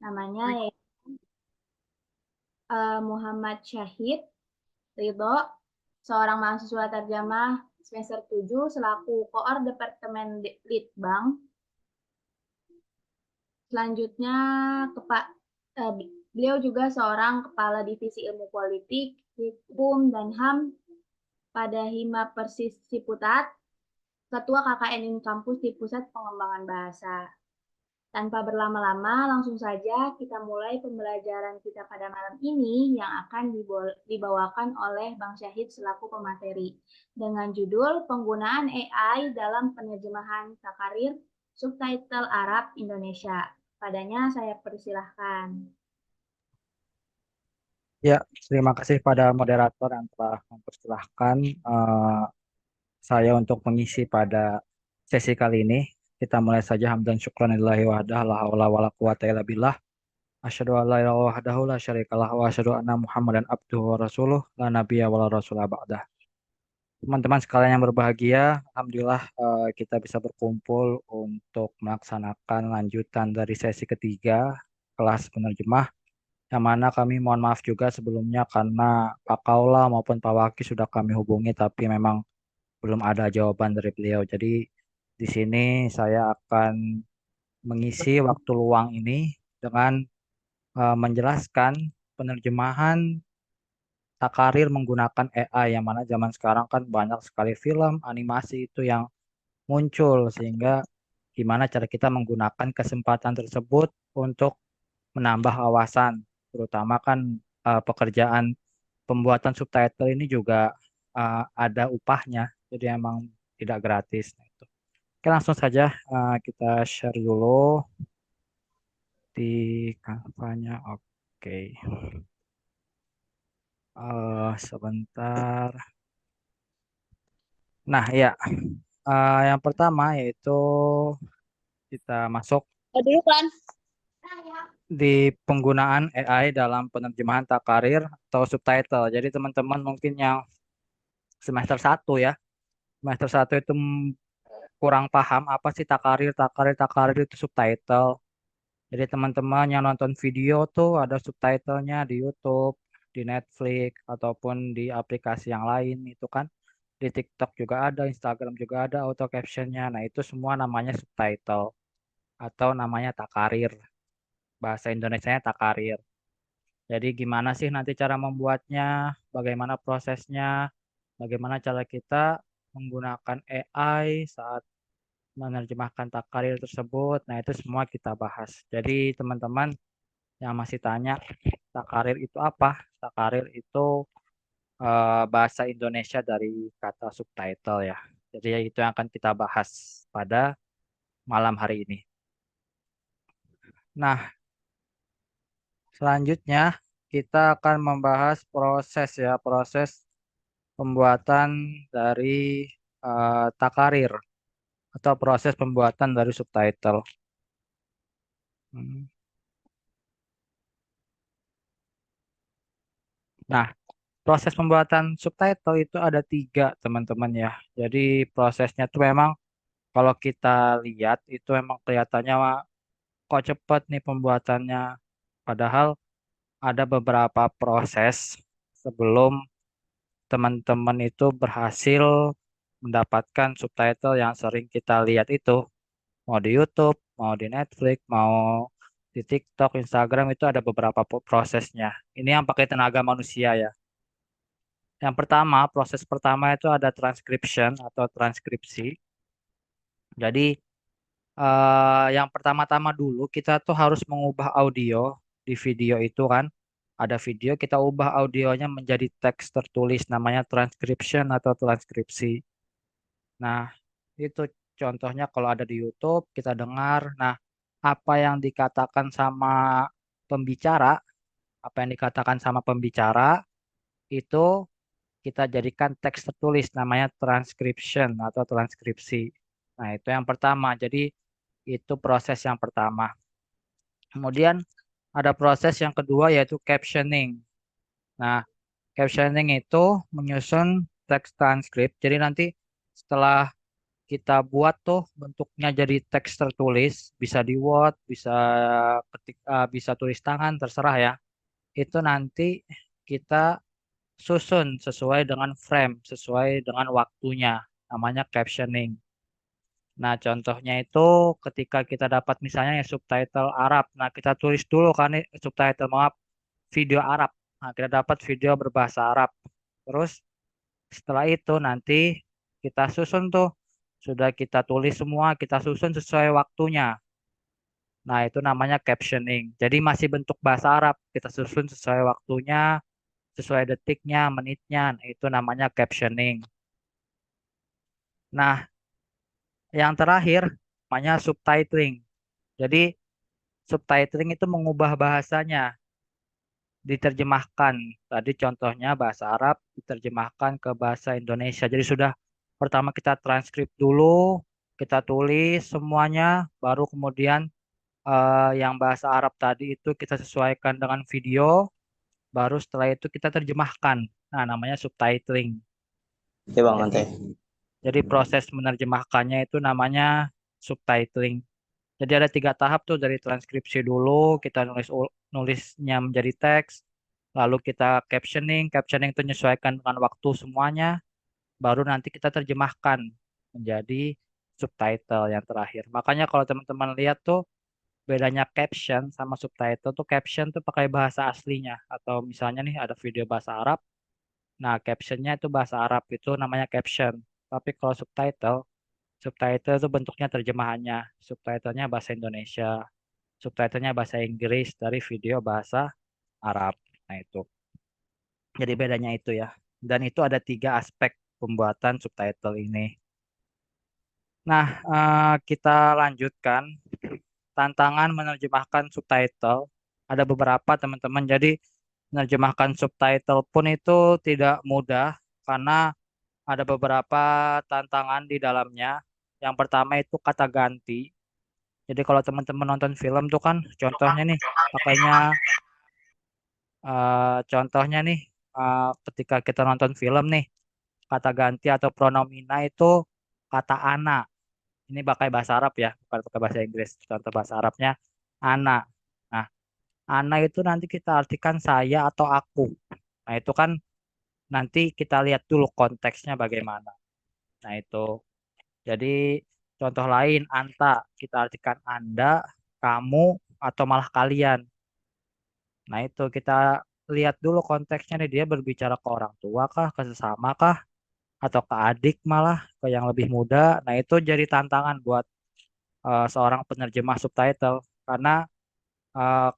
Namanya Muhammad Syahid Ridho, seorang mahasiswa terjemah semester 7 selaku koor Departemen Litbang. Selanjutnya, beliau juga seorang kepala divisi ilmu politik, hukum, dan HAM pada Hima Persis Ciputat, ketua KKN Kampus di Pusat Pengembangan Bahasa. Tanpa berlama-lama, langsung saja kita mulai pembelajaran kita pada malam ini yang akan dibawakan oleh Bang Syahid selaku pemateri dengan judul Penggunaan AI dalam Penerjemahan Takarir Subtitle Arab Indonesia. Padanya saya persilahkan. Ya, terima kasih pada moderator yang telah mempersilahkan saya untuk mengisi pada sesi kali ini. Kita mulai saja hamdan syukran lillahi wahdah la haula wala quwata illa billah. Asyhadu an la ilaha wahdahu la syarikalah wa asyhadu anna Muhammadan abduhu wa rasuluh la nabiyya wala rasula ba'dah. Teman-teman sekalian yang berbahagia, alhamdulillah kita bisa berkumpul untuk melaksanakan lanjutan dari sesi ketiga kelas penerjemah yang mana kami mohon maaf juga sebelumnya karena Pak Kaula maupun Pak Waki sudah kami hubungi tapi memang belum ada jawaban dari beliau. Jadi di sini saya akan mengisi waktu luang ini dengan menjelaskan penerjemahan takarir menggunakan AI yang mana zaman sekarang kan banyak sekali film, animasi itu yang muncul sehingga gimana cara kita menggunakan kesempatan tersebut untuk menambah wawasan, terutama kan pekerjaan pembuatan subtitle ini juga ada upahnya, jadi emang tidak gratis. Nah, itu. Oke, langsung saja kita share dulu di kanvanya. Oke, sebentar. Nah, ya, yang pertama yaitu kita masuk Dulu kan? di penggunaan AI dalam penerjemahan takarir atau subtitle. Jadi teman-teman mungkin yang semester satu ya, semester satu itu kurang paham apa sih takarir, takarir itu subtitle. Jadi teman-teman yang nonton video tuh ada subtitlenya di YouTube, di Netflix, ataupun di aplikasi yang lain itu kan. Di TikTok juga ada, Instagram juga ada auto captionnya. Nah itu semua namanya subtitle atau namanya takarir. Bahasa Indonesianya takarir. Jadi gimana sih nanti cara membuatnya, bagaimana prosesnya, bagaimana cara kita menggunakan AI saat menerjemahkan takarir tersebut. Nah, itu semua kita bahas. Jadi teman-teman yang masih tanya, takarir itu apa? Takarir itu bahasa Indonesia dari kata subtitle ya. Jadi itu yang akan kita bahas pada malam hari ini. Nah, selanjutnya kita akan membahas proses ya, proses pembuatan dari takarir atau proses pembuatan dari subtitle. Hmm. Nah, proses pembuatan subtitle itu ada tiga, teman-teman ya. Jadi prosesnya tuh memang kalau kita lihat itu memang kelihatannya wah, kok cepet nih pembuatannya. Padahal ada beberapa proses sebelum teman-teman itu berhasil mendapatkan subtitle yang sering kita lihat itu. Mau di YouTube, mau di Netflix, mau di TikTok, Instagram itu ada beberapa prosesnya. Ini yang pakai tenaga manusia ya. Yang pertama, proses pertama itu ada transcription atau transkripsi. Jadi yang pertama-tama dulu kita tuh harus mengubah audio di video itu kan. Ada video kita ubah audionya menjadi teks tertulis namanya transcription atau transkripsi. Nah, itu contohnya kalau ada di YouTube kita dengar. Nah, apa yang dikatakan sama pembicara, apa yang dikatakan sama pembicara itu kita jadikan teks tertulis namanya transcription atau transkripsi. Nah, itu yang pertama. Jadi itu proses yang pertama. Kemudian ada proses yang kedua yaitu captioning. Nah, captioning itu menyusun teks transkrip. Jadi nanti setelah kita buat tuh bentuknya jadi teks tertulis, bisa di Word, bisa bisa tulis tangan, terserah ya. Itu nanti kita susun sesuai dengan frame, sesuai dengan waktunya, namanya captioning. Nah, contohnya itu ketika kita dapat misalnya ya subtitle Arab. Nah, kita tulis dulu kan subtitle, maaf, video Arab. Nah, kita dapat video berbahasa Arab. Terus setelah itu nanti kita susun tuh. Sudah kita tulis semua, kita susun sesuai waktunya. Nah, itu namanya captioning. Jadi masih bentuk bahasa Arab. Kita susun sesuai waktunya, sesuai detiknya, menitnya. Nah, itu namanya captioning. Nah, yang terakhir namanya subtitling. Jadi subtitling itu mengubah bahasanya, diterjemahkan. Tadi contohnya bahasa Arab diterjemahkan ke bahasa Indonesia. Jadi sudah pertama kita transkrip dulu, kita tulis semuanya, baru kemudian yang bahasa Arab tadi itu kita sesuaikan dengan video, baru setelah itu kita terjemahkan. Nah, namanya subtitling. Oke Bang Jadi, Ante. jadi proses menerjemahkannya itu namanya subtitling. Jadi ada 3 tahap tuh dari transkripsi dulu, kita nulisnya menjadi teks, lalu kita captioning, captioning itu menyesuaikan dengan waktu semuanya, baru nanti kita terjemahkan menjadi subtitle yang terakhir. Makanya kalau teman-teman lihat tuh bedanya caption sama subtitle tuh caption tuh pakai bahasa aslinya atau misalnya nih ada video bahasa Arab, nah captionnya itu bahasa Arab itu namanya caption. Tapi kalau subtitle, subtitle itu bentuknya terjemahannya, subtitlenya bahasa Indonesia, subtitlenya bahasa Inggris dari video bahasa Arab. Nah itu. Jadi bedanya itu ya. Dan itu ada 3 aspek pembuatan subtitle ini. Nah, kita lanjutkan tantangan menerjemahkan subtitle. Ada beberapa teman-teman. Jadi menerjemahkan subtitle pun itu tidak mudah karena ada beberapa tantangan di dalamnya. Yang pertama itu kata ganti. Jadi kalau teman-teman nonton film tuh kan contohnya nih pakainya contohnya nih ketika kita nonton film nih kata ganti atau pronomina itu kata ana. Ini pakai bahasa Arab ya, bukan pakai bahasa Inggris. Contoh bahasa Arabnya ana. Nah, ana itu nanti kita artikan saya atau aku. Nah, itu kan nanti kita lihat dulu konteksnya bagaimana. Nah, itu. Jadi contoh lain anta kita artikan Anda, kamu atau malah kalian. Nah, itu kita lihat dulu konteksnya nih dia berbicara ke orang tua kah, ke sesama kah, atau ke adik malah ke yang lebih muda. Nah, itu jadi tantangan buat seorang penerjemah subtitle karena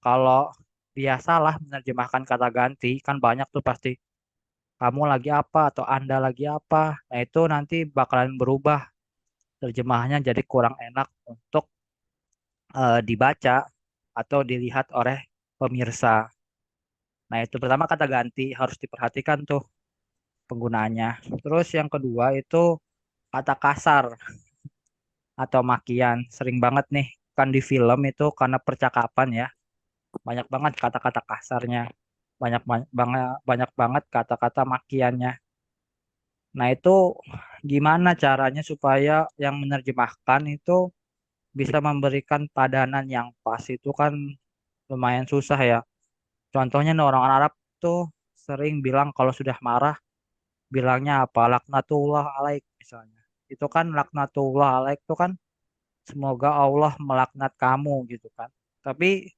kalau dia salah menerjemahkan kata ganti kan banyak tuh pasti kamu lagi apa atau Anda lagi apa. Nah, itu nanti bakalan berubah terjemahannya jadi kurang enak untuk dibaca atau dilihat oleh pemirsa. Nah, itu pertama kata ganti harus diperhatikan tuh penggunaannya. Terus yang kedua itu kata kasar atau makian. Sering banget nih kan di film itu karena percakapan ya. Banyak banget kata-kata kasarnya. Banyak banget kata-kata makiannya. Nah, itu gimana caranya supaya yang menerjemahkan itu bisa memberikan padanan yang pas itu kan lumayan susah ya. Contohnya nih, orang Arab tuh sering bilang kalau sudah marah bilangnya apa? Laknatullah alaik misalnya. Itu kan laknatullah alaik itu kan semoga Allah melaknat kamu gitu kan. Tapi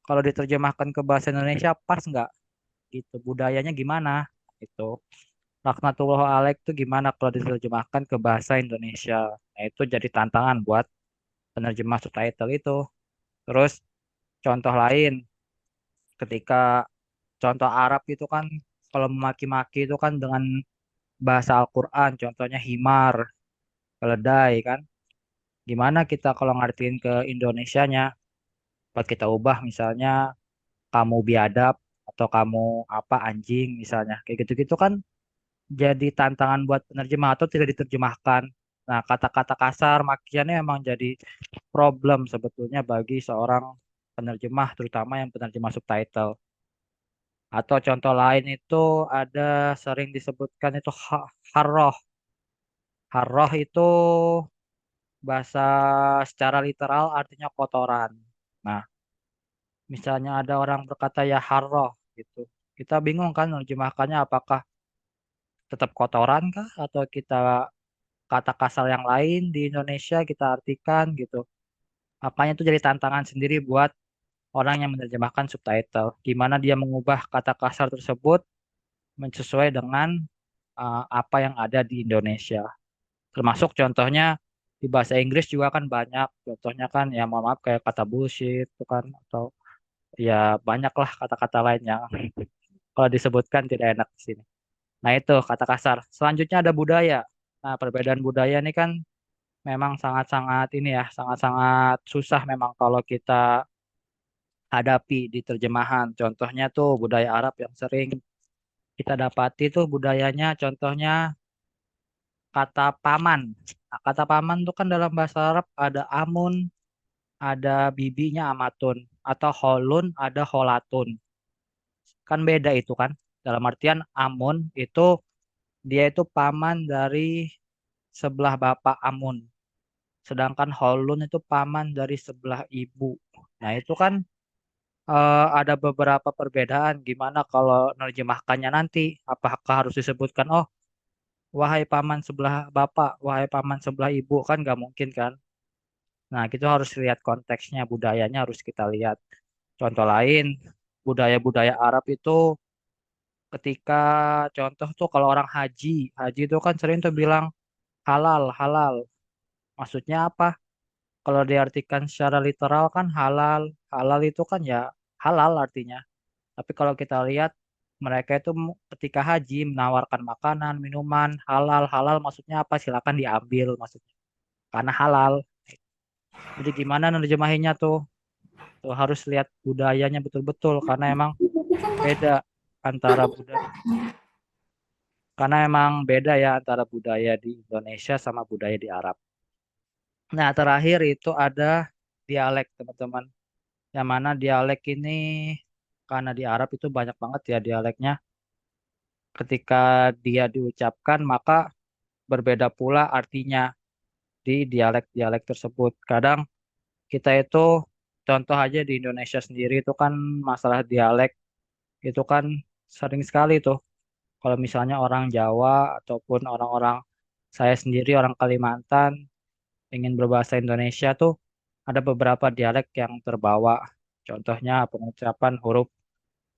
kalau diterjemahkan ke bahasa Indonesia pas nggak gitu? Budayanya gimana? Itu laknatullah alaik itu gimana kalau diterjemahkan ke bahasa Indonesia? Nah, itu jadi tantangan buat penerjemah subtitle itu. Terus contoh lain ketika contoh Arab itu kan kalau memaki-maki itu kan dengan bahasa Al-Quran, contohnya himar, keledai kan. Gimana kita kalau ngartiin ke Indonesianya, pas kita ubah misalnya kamu biadab atau kamu apa anjing misalnya. Kayak gitu-gitu kan jadi tantangan buat penerjemah atau tidak diterjemahkan. Nah, kata-kata kasar makiannya emang jadi problem sebetulnya bagi seorang penerjemah, terutama yang penerjemah subtitle. Atau contoh lain itu ada sering disebutkan itu harroh. Harroh itu bahasa secara literal artinya kotoran. Nah, misalnya ada orang berkata ya harroh gitu. Kita bingung kan menerjemahkannya apakah tetap kotoran kah atau kita kata kasar yang lain di Indonesia kita artikan gitu. Makanya itu jadi tantangan sendiri buat orang yang menerjemahkan subtitle. Gimana dia mengubah kata kasar tersebut menyesuai dengan apa yang ada di Indonesia. Termasuk contohnya di bahasa Inggris juga kan banyak. Contohnya kan ya mohon maaf kayak kata bullshit itu kan atau ya banyaklah kata-kata lain yang kalau disebutkan tidak enak di sini. Nah itu kata kasar. Selanjutnya ada budaya. Nah perbedaan budaya ini kan memang sangat-sangat ini ya, sangat-sangat susah memang kalau kita hadapi di terjemahan. Contohnya tuh budaya Arab yang sering kita dapati tuh budayanya contohnya kata paman. Nah, kata paman tuh kan dalam bahasa Arab ada amun, ada bibinya amatun, atau holun, ada holatun. Kan beda itu kan. Dalam artian amun itu dia itu paman dari sebelah bapak amun. Sedangkan holun itu paman dari sebelah ibu. Nah itu kan ada beberapa perbedaan. Gimana kalau nerjemahkannya nanti? Apakah harus disebutkan, oh, wahai paman sebelah bapak, wahai paman sebelah ibu, kan nggak mungkin kan? Nah, kita harus lihat konteksnya, budayanya harus kita lihat. Contoh lain, budaya-budaya Arab itu ketika contoh tuh kalau orang haji, haji itu kan sering tuh bilang halal, halal. Maksudnya apa? Kalau diartikan secara literal kan halal, halal itu kan ya halal artinya. Tapi kalau kita lihat mereka itu ketika haji menawarkan makanan, minuman, halal, halal maksudnya apa? Silakan diambil maksudnya. Karena halal. Jadi gimana nerjemahinnya tuh? Tuh harus lihat budayanya betul-betul karena emang beda antara budaya. Karena emang beda ya antara budaya di Indonesia sama budaya di Arab. Nah, terakhir itu ada dialek, teman-teman. Yang mana dialek ini karena di Arab itu banyak banget ya dialeknya. Ketika dia diucapkan maka berbeda pula artinya di dialek-dialek tersebut. Kadang kita itu contoh aja di Indonesia sendiri itu kan masalah dialek itu kan sering sekali tuh. Kalau misalnya orang Jawa ataupun orang-orang saya sendiri orang Kalimantan ingin berbahasa Indonesia tuh ada beberapa dialek yang terbawa. Contohnya pengucapan huruf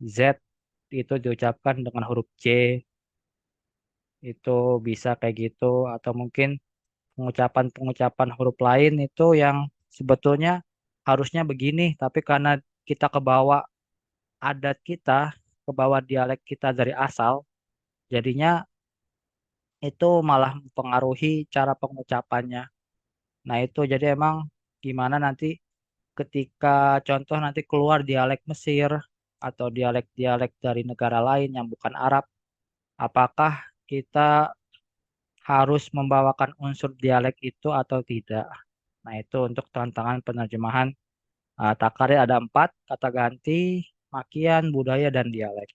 Z itu diucapkan dengan huruf C itu bisa kayak gitu atau mungkin pengucapan-pengucapan huruf lain itu yang sebetulnya harusnya begini, tapi karena kita kebawa adat kita, kebawa dialek kita dari asal, jadinya itu malah mempengaruhi cara pengucapannya. Nah, itu jadi emang gimana nanti ketika contoh nanti keluar dialek Mesir atau dialek-dialek dari negara lain yang bukan Arab, apakah kita harus membawakan unsur dialek itu atau tidak? Nah, itu untuk tantangan penerjemahan. Takarnya ada 4, kata ganti, makian, budaya, dan dialek.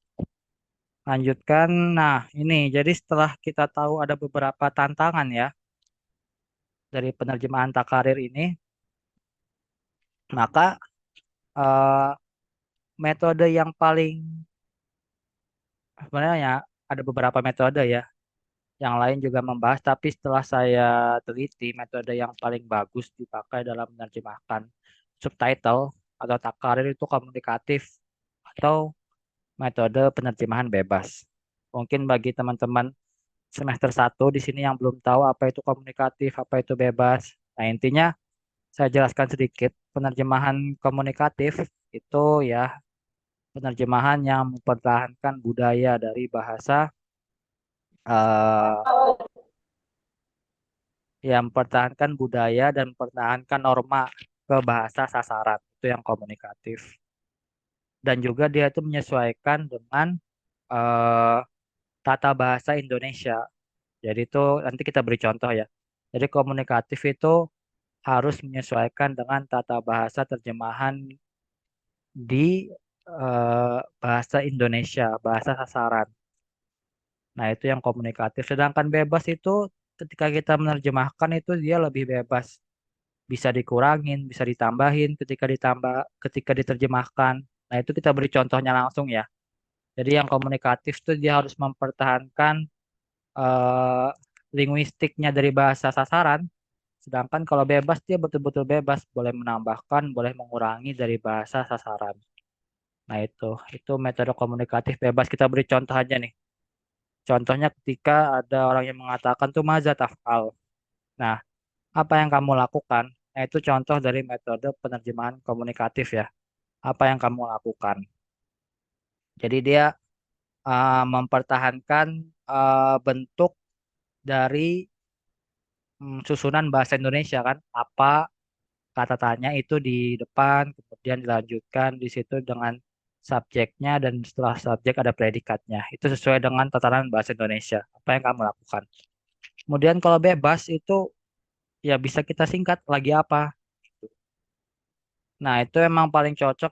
Lanjutkan, nah ini, jadi setelah kita tahu ada beberapa tantangan ya dari penerjemahan takarir ini, maka eh, metode yang paling, sebenarnya ya, ada beberapa metode ya, yang lain juga membahas, tapi setelah saya teliti, metode yang paling bagus dipakai dalam menerjemahkan subtitle atau takarir itu komunikatif atau metode penerjemahan bebas. Mungkin bagi teman-teman semester 1 di sini yang belum tahu apa itu komunikatif, apa itu bebas. Nah, intinya saya jelaskan sedikit. Penerjemahan komunikatif itu ya penerjemahan yang mempertahankan budaya dari bahasa eh yang mempertahankan budaya dan mempertahankan norma ke bahasa sasaran. Itu yang komunikatif. Dan juga dia itu menyesuaikan dengan eh tata bahasa Indonesia. Jadi itu nanti kita beri contoh ya. Jadi komunikatif itu harus menyesuaikan dengan tata bahasa terjemahan di bahasa Indonesia, bahasa sasaran. Nah, itu yang komunikatif. Sedangkan bebas itu ketika kita menerjemahkan itu dia lebih bebas. Bisa dikurangin, bisa ditambahin ketika diterjemahkan. Nah, itu kita beri contohnya langsung ya. Jadi yang komunikatif tuh dia harus mempertahankan eh, linguistiknya dari bahasa sasaran. Sedangkan kalau bebas dia betul-betul bebas, boleh menambahkan, boleh mengurangi dari bahasa sasaran. Nah, itu metode komunikatif bebas. Kita beri contoh aja nih. Contohnya ketika ada orang yang mengatakan tuh maza taf'al. Nah, apa yang kamu lakukan? Nah, itu contoh dari metode penerjemahan komunikatif ya. Apa yang kamu lakukan? Jadi dia mempertahankan bentuk dari susunan bahasa Indonesia kan. Apa kata tanya itu di depan, kemudian dilanjutkan di situ dengan subjeknya dan setelah subjek ada predikatnya. Itu sesuai dengan tatanan bahasa Indonesia. Apa yang kamu lakukan? Kemudian kalau bebas itu ya bisa kita singkat lagi apa. Nah, itu emang paling cocok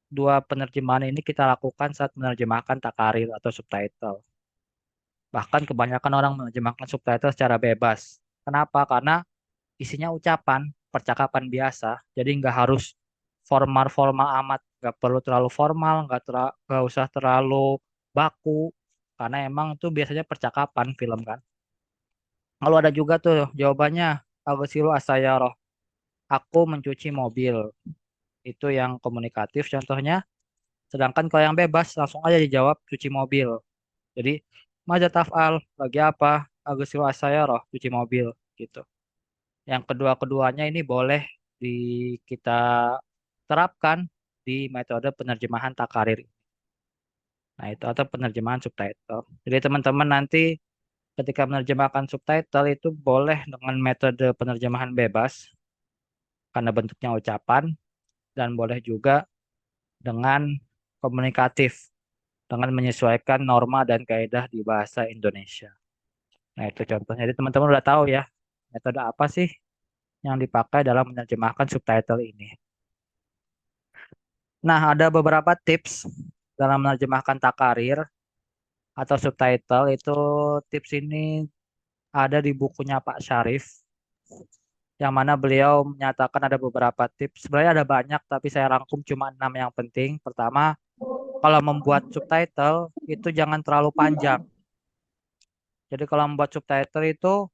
dua penerjemahan ini kita lakukan saat menerjemahkan takaril atau subtitle. Bahkan kebanyakan orang menerjemahkan subtitle secara bebas. Kenapa? Karena isinya ucapan, percakapan biasa. Jadi nggak harus formal-formal amat. Nggak perlu terlalu formal, nggak usah terlalu baku. Karena emang itu biasanya percakapan film kan. Lalu ada juga tuh jawabannya. Agosilu asayaroh. Aku mencuci mobil. Itu yang komunikatif contohnya. Sedangkan kalau yang bebas langsung aja dijawab cuci mobil. Jadi maja tafal lagi apa? Agustil roh cuci mobil gitu. Yang kedua-keduanya ini boleh di kita terapkan di metode penerjemahan takarir. Nah, itu atau penerjemahan subtitle. Jadi teman-teman nanti ketika menerjemahkan subtitle itu boleh dengan metode penerjemahan bebas karena bentuknya ucapan dan boleh juga dengan komunikatif dengan menyesuaikan norma dan kaidah di bahasa Indonesia. Nah, itu contohnya. Jadi teman-teman udah tahu ya, metode apa sih yang dipakai dalam menerjemahkan subtitle ini. Nah, ada beberapa tips dalam menerjemahkan takarir atau subtitle. Itu tips ini ada di bukunya Pak Syarif, yang mana beliau menyatakan ada beberapa tips. Sebenarnya ada banyak, tapi saya rangkum cuma 6 yang penting. Pertama, kalau membuat subtitle itu jangan terlalu panjang. Jadi kalau membuat subtitle itu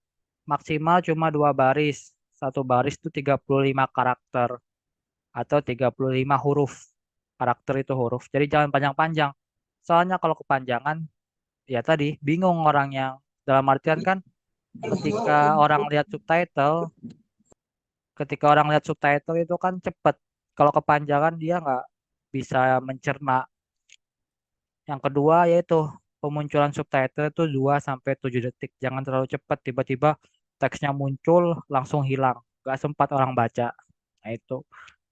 maksimal cuma 2 baris. Satu baris itu 35 karakter atau 35 huruf. Karakter itu huruf. Jadi jangan panjang-panjang. Soalnya kalau kepanjangan, ya tadi bingung orang yang dalam artian kan ketika orang lihat subtitle, ketika orang lihat subtitle itu kan cepet. Kalau kepanjangan dia nggak bisa mencerna. Yang kedua yaitu pemunculan subtitle itu 2 sampai 7 detik. Jangan terlalu cepat. Tiba-tiba teksnya muncul langsung hilang. Nggak sempat orang baca. Nah itu.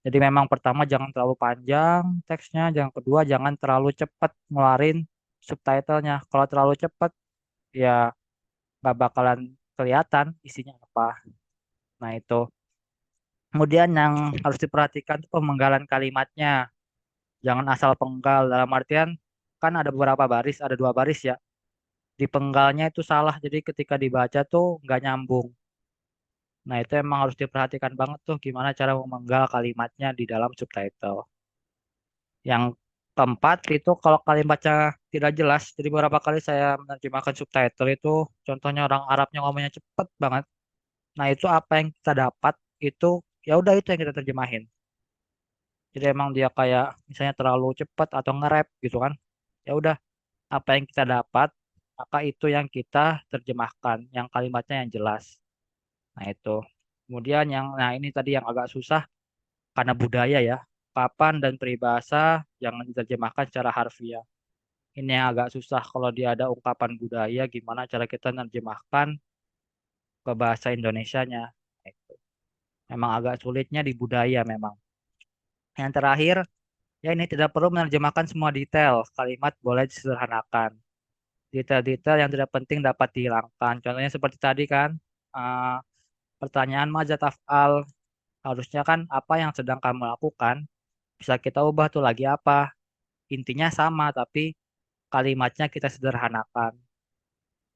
Jadi memang pertama jangan terlalu panjang teksnya. Yang kedua jangan terlalu cepat ngeluarin subtitlenya. Kalau terlalu cepat ya nggak bakalan kelihatan isinya apa. Nah itu. Kemudian yang harus diperhatikan itu pemenggalan kalimatnya. Jangan asal penggal dalam artian kan ada beberapa baris, ada 2 baris ya. Di penggalnya itu salah, jadi ketika dibaca tuh nggak nyambung. Nah itu emang harus diperhatikan banget tuh gimana cara memenggal kalimatnya di dalam subtitle. Yang keempat itu kalau kalimatnya tidak jelas, jadi beberapa kali saya menerjemahkan subtitle itu, contohnya orang Arabnya ngomongnya cepet banget. Nah itu apa yang kita dapat itu ya udah itu yang kita terjemahin. Jadi emang dia kayak misalnya terlalu cepat atau nge-rap gitu kan. Ya udah apa yang kita dapat maka itu yang kita terjemahkan, yang kalimatnya yang jelas. Nah itu. Kemudian nah ini tadi yang agak susah karena budaya ya. Papan dan peribahasa jangan diterjemahkan secara harfiah. Ini yang agak susah kalau dia ada ungkapan budaya, gimana cara kita menerjemahkan ke bahasa Indonesianya. Nah, itu. Memang agak sulitnya di budaya memang. Yang terakhir, ya ini tidak perlu menerjemahkan semua detail. Kalimat boleh disederhanakan. Detail-detail yang tidak penting dapat dihilangkan. Contohnya seperti tadi kan, eh, pertanyaan maza taf'al. Harusnya kan apa yang sedang kamu lakukan, bisa kita ubah tuh lagi apa. Intinya sama, tapi kalimatnya kita sederhanakan.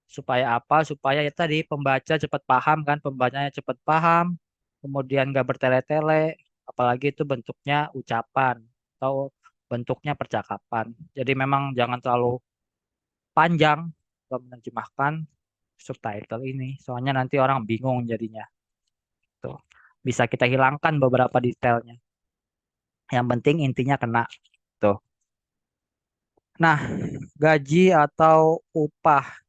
Supaya apa? Supaya ya tadi pembaca cepat paham kan, pembacanya cepat paham, kemudian nggak bertele-tele, apalagi itu bentuknya ucapan atau bentuknya percakapan. Jadi memang jangan terlalu panjang kalau menerjemahkan subtitle ini, soalnya nanti orang bingung jadinya. Tuh. Bisa kita hilangkan beberapa detailnya. Yang penting intinya kena. Tuh. Nah, gaji atau upah.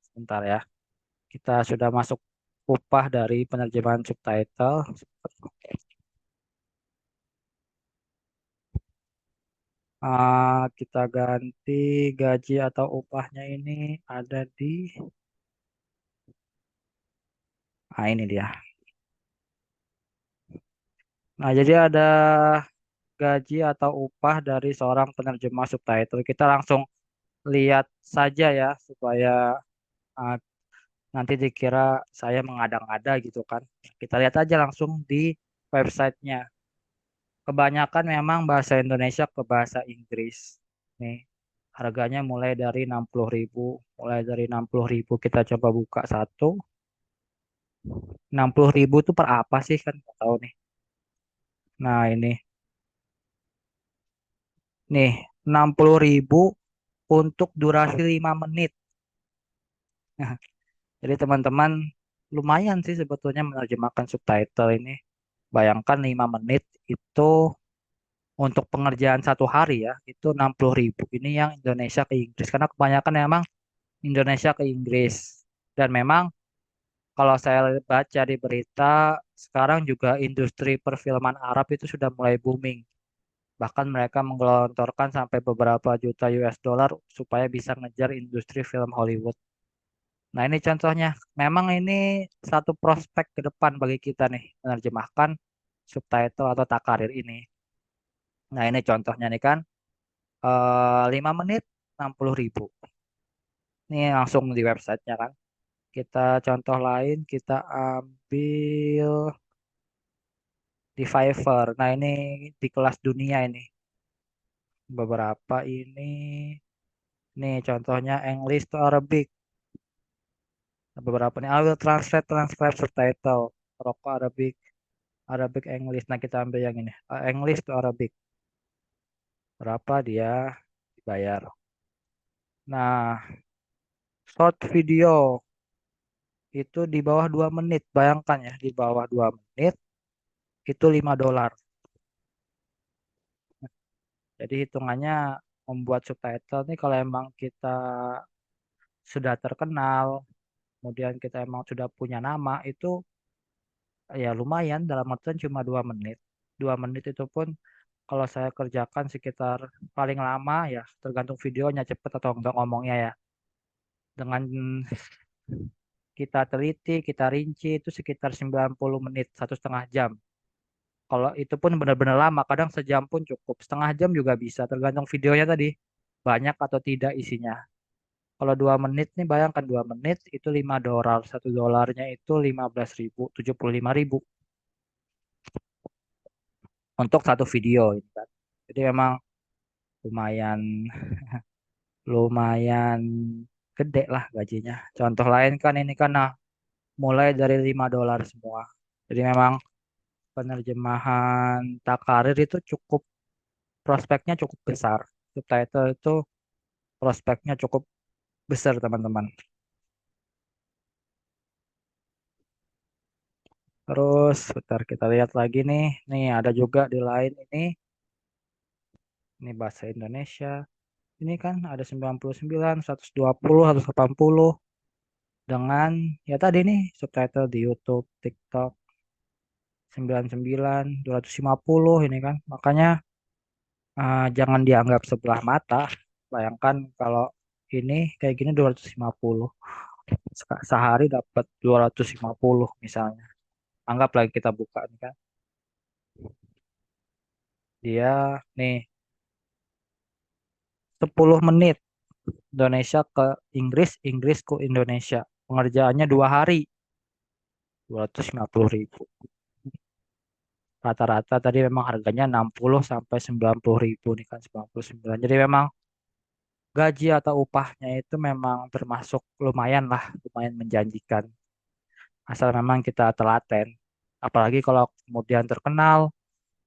Sebentar ya. Kita sudah masuk upah dari penerjemahan subtitle. Kita ganti gaji atau upahnya ini ada di, ini dia. Nah, jadi ada gaji atau upah dari seorang penerjemah subtitle. Kita langsung lihat saja ya, supaya uh, nanti dikira saya mengada-ngada gitu kan. Kita lihat aja langsung di websitenya. Kebanyakan memang bahasa Indonesia ke bahasa Inggris. Nih, harganya mulai dari 60.000. Mulai dari 60.000 kita coba buka satu. 60.000 itu per apa sih kan? Nggak tahu nih. Nah ini, nih 60.000 untuk durasi 5 menit. Jadi teman-teman lumayan sih sebetulnya menerjemahkan subtitle ini. Bayangkan 5 menit itu untuk pengerjaan satu hari ya, itu 60.000. Ini yang Indonesia ke Inggris. Karena kebanyakan memang Indonesia ke Inggris. Dan memang kalau saya baca di berita, sekarang juga industri perfilman Arab itu sudah mulai booming. Bahkan mereka menggelontorkan sampai beberapa juta US dollar supaya bisa ngejar industri film Hollywood. Nah ini contohnya, memang ini satu prospek ke depan bagi kita nih, menerjemahkan subtitle atau takarir ini. Nah ini contohnya nih kan, 5 menit 60.000. Ini langsung di websitenya kan. Kita contoh lain, kita ambil di Fiverr. Nah ini di kelas dunia ini. Beberapa ini, nih contohnya English to Arabic. Beberapa nih, I will translate subtitle. Roko Arabic, Arabic English. Nah kita ambil yang ini, English to Arabic. Berapa dia dibayar. Nah, short video itu di bawah 2 menit. Bayangkan ya, di bawah 2 menit itu $5. Jadi hitungannya membuat subtitle nih kalau emang kita sudah terkenal, kemudian kita emang sudah punya nama, itu ya lumayan dalam artian cuma 2 menit. 2 menit itu pun kalau saya kerjakan sekitar paling lama ya tergantung videonya cepet atau enggak ngomongnya ya. Dengan kita teliti, kita rinci itu sekitar 90 menit, 1,5 jam. Kalau itu pun benar-benar lama, kadang sejam pun cukup. Setengah jam juga bisa, tergantung videonya tadi. Banyak atau tidak isinya. Kalau 2 menit nih, bayangkan 2 menit itu $5. $1 itu 15.000, 75.000 untuk satu video. Gitu kan. Jadi memang lumayan, lumayan gede lah gajinya. Contoh lain kan ini kan, nah mulai dari $5 semua. Jadi memang penerjemahan takarir itu cukup, prospeknya cukup besar. Subtitle itu prospeknya cukup besar teman-teman. Terus bentar kita lihat lagi nih. Nih ada juga di lain ini bahasa Indonesia. Ini kan ada 99, 120, 180 dengan ya tadi nih subtitle di YouTube, TikTok 99, 250 ini kan. Makanya jangan dianggap sebelah mata. Bayangkan kalau ini kayak gini 250. Sehari dapat 250 misalnya. Anggap lagi kita buka nih kan. Dia nih 10 menit Indonesia ke Inggris, Inggris ke Indonesia. Pengerjaannya 2 hari, 250.000. Rata-rata tadi memang harganya 60 sampai 90.000 nih kan 99. Jadi memang gaji atau upahnya itu memang termasuk lumayan lah, lumayan menjanjikan. Asal memang kita telaten. Apalagi kalau kemudian terkenal,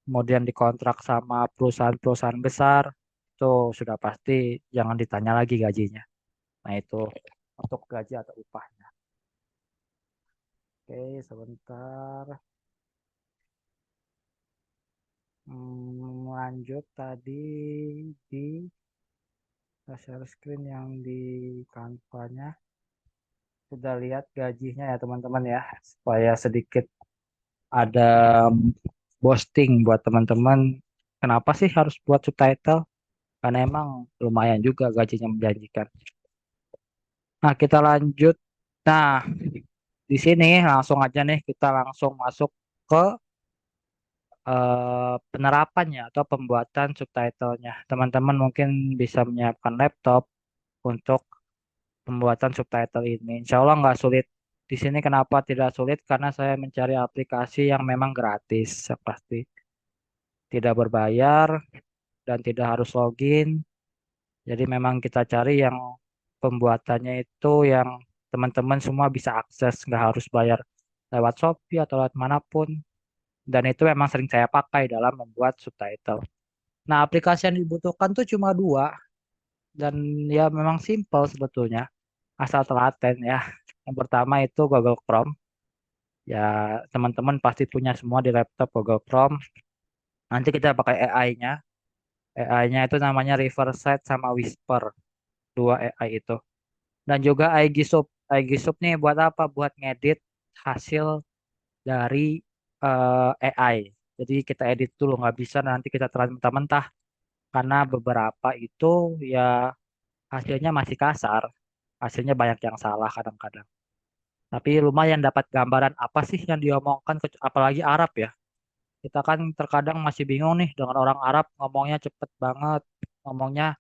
kemudian dikontrak sama perusahaan-perusahaan besar, itu sudah pasti jangan ditanya lagi gajinya. Nah itu untuk gaji atau upahnya. Oke, sebentar. Lanjut tadi di share screen yang di Canva-nya. Sudah lihat gajinya ya teman-teman ya, supaya sedikit ada boosting buat teman-teman. Kenapa sih harus buat subtitle? Karena emang lumayan juga gajinya menjanjikan. Nah, kita lanjut. Nah, di sini langsung aja nih kita langsung masuk ke penerapannya atau pembuatan subtitlenya. Teman-teman mungkin bisa menyiapkan laptop untuk pembuatan subtitle ini. Insya Allah nggak sulit. Di sini kenapa tidak sulit? Karena saya mencari aplikasi yang memang gratis, pasti tidak berbayar dan tidak harus login. Jadi memang kita cari yang pembuatannya itu yang teman-teman semua bisa akses, nggak harus bayar lewat Shopee atau lewat manapun. Dan itu memang sering saya pakai dalam membuat subtitle. Nah, aplikasi yang dibutuhkan tuh cuma dua dan ya memang simple sebetulnya, asal telaten ya. Yang pertama itu Google Chrome. Ya, teman-teman pasti punya semua di laptop Google Chrome. Nanti kita pakai AI-nya. AI-nya itu namanya Riverside sama Whisper, dua AI itu. Dan juga iGSub. iGSub nih buat apa? Buat ngedit hasil dari AI. Jadi kita edit dulu, nggak bisa nanti kita telan mentah-mentah. Karena beberapa itu ya hasilnya masih kasar. Hasilnya banyak yang salah kadang-kadang. Tapi lumayan dapat gambaran apa sih yang diomongkan, apalagi Arab ya. Kita kan terkadang masih bingung nih dengan orang Arab ngomongnya cepet banget. Ngomongnya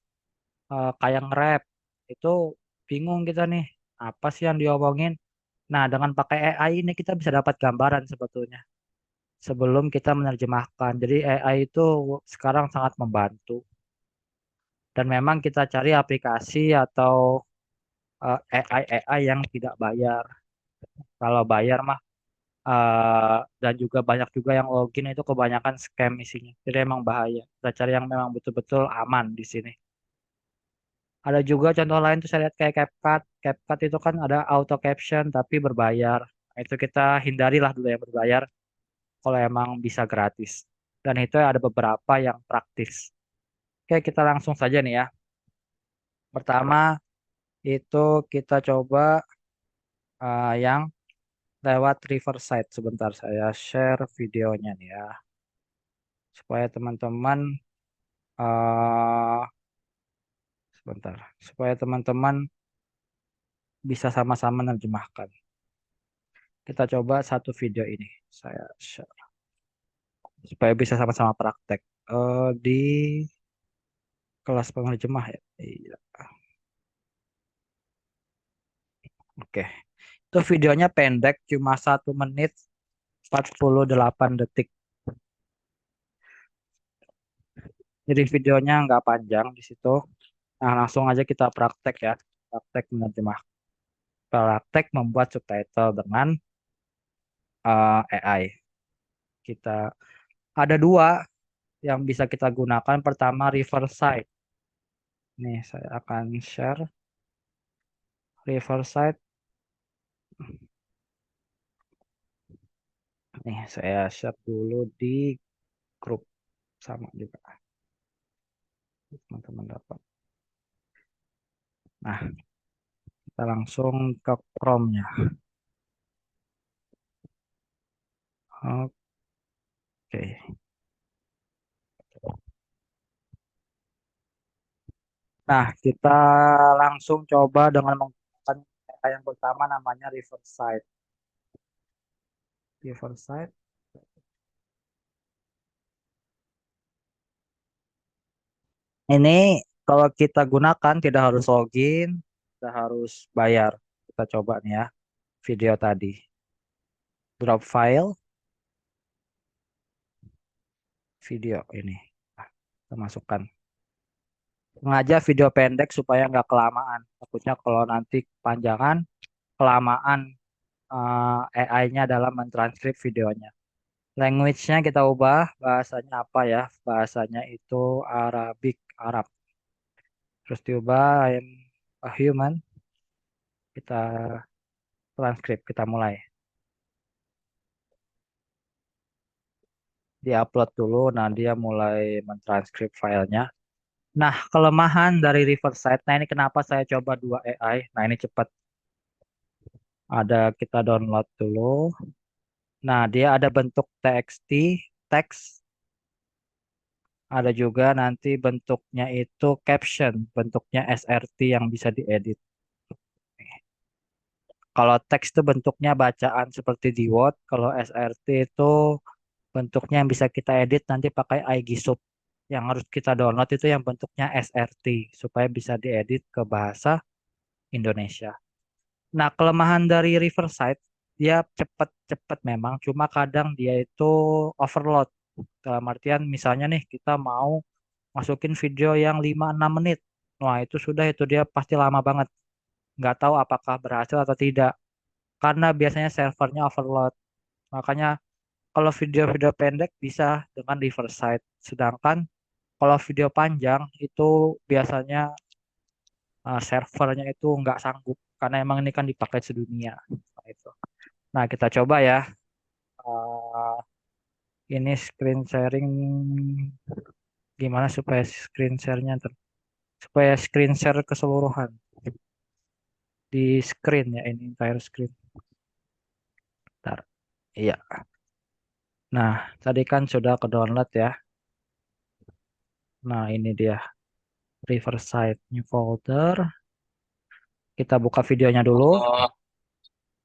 kayak nge-rap. Itu bingung kita nih. Apa sih yang diomongin? Nah, dengan pakai AI ini kita bisa dapat gambaran sebetulnya sebelum kita menerjemahkan. Jadi AI itu sekarang sangat membantu. Dan memang kita cari aplikasi atau AI yang tidak bayar. Kalau bayar mah dan juga banyak juga yang login itu kebanyakan scam isinya. Jadi emang bahaya. Kita cari yang memang betul-betul aman di sini. Ada juga contoh lain tuh saya lihat kayak CapCut. CapCut itu kan ada auto caption tapi berbayar. Nah, itu kita hindarilah dulu yang berbayar kalau emang bisa gratis. Dan itu ada beberapa yang praktis. Oke, kita langsung saja nih ya. Pertama itu kita coba yang lewat Riverside. Sebentar saya share videonya nih ya. Supaya teman-teman eh sebentar. Supaya teman-teman bisa sama-sama menerjemahkan. Kita coba satu video ini. Saya share. Supaya bisa sama-sama praktek. Di kelas penerjemah ya. Iya. Oke. Itu videonya pendek, cuma 1 menit 48 detik. Jadi videonya nggak panjang di situ. Nah, langsung aja kita praktek ya. Praktek menerjemah. Praktek membuat subtitle dengan AI. Kita ada dua yang bisa kita gunakan. Pertama, Riverside. Nih, saya akan share Riverside. Nih, saya share dulu di grup sama juga. Teman-teman dapat. Nah, kita langsung ke Chrome-nya. Oke. Nah, kita langsung coba dengan menggunakan AI yang pertama namanya Riverside. Riverside. Ini kalau kita gunakan tidak harus login, tidak harus bayar. Kita coba nih ya, video tadi. Drop file, video ini. Nah, kita masukkan. Sengaja video pendek supaya nggak kelamaan. Takutnya kalau nanti kepanjangan, kelamaan AI-nya dalam mentranskrip videonya. Language-nya kita ubah, bahasanya apa ya? Bahasanya itu Arabic, Arab. Terus diubah, I am a human. Kita transkrip, kita mulai. Di-upload dulu, nah dia mulai mentranskrip filenya. Nah, kelemahan dari Riverside, nah ini kenapa saya coba dua AI. Nah, ini cepat. Ada kita download dulu. Nah, dia ada bentuk TXT, teks. Ada juga nanti bentuknya itu caption, bentuknya SRT yang bisa diedit. Kalau teks itu bentuknya bacaan seperti di Word, kalau SRT itu bentuknya yang bisa kita edit nanti pakai iGSub. Yang harus kita download itu yang bentuknya SRT supaya bisa diedit ke bahasa Indonesia. Nah, kelemahan dari Riverside dia cepet-cepet memang, cuma kadang dia itu overload. Dalam artian misalnya nih kita mau masukin video yang 5-6 menit. Wah, itu sudah itu dia pasti lama banget. Nggak tahu apakah berhasil atau tidak. Karena biasanya servernya overload. Makanya kalau video-video pendek bisa dengan Riverside. Sedangkan kalau video panjang itu biasanya servernya itu nggak sanggup. Karena emang ini kan dipakai sedunia. Nah, itu. Nah, kita coba ya. Eh, ini screen sharing gimana supaya screen share-nya supaya screen share keseluruhan di screen ya ini entire screen. Bentar. Iya. Nah, tadi kan sudah ke download ya. Nah, ini dia Riverside new folder. Kita buka videonya dulu. Oh,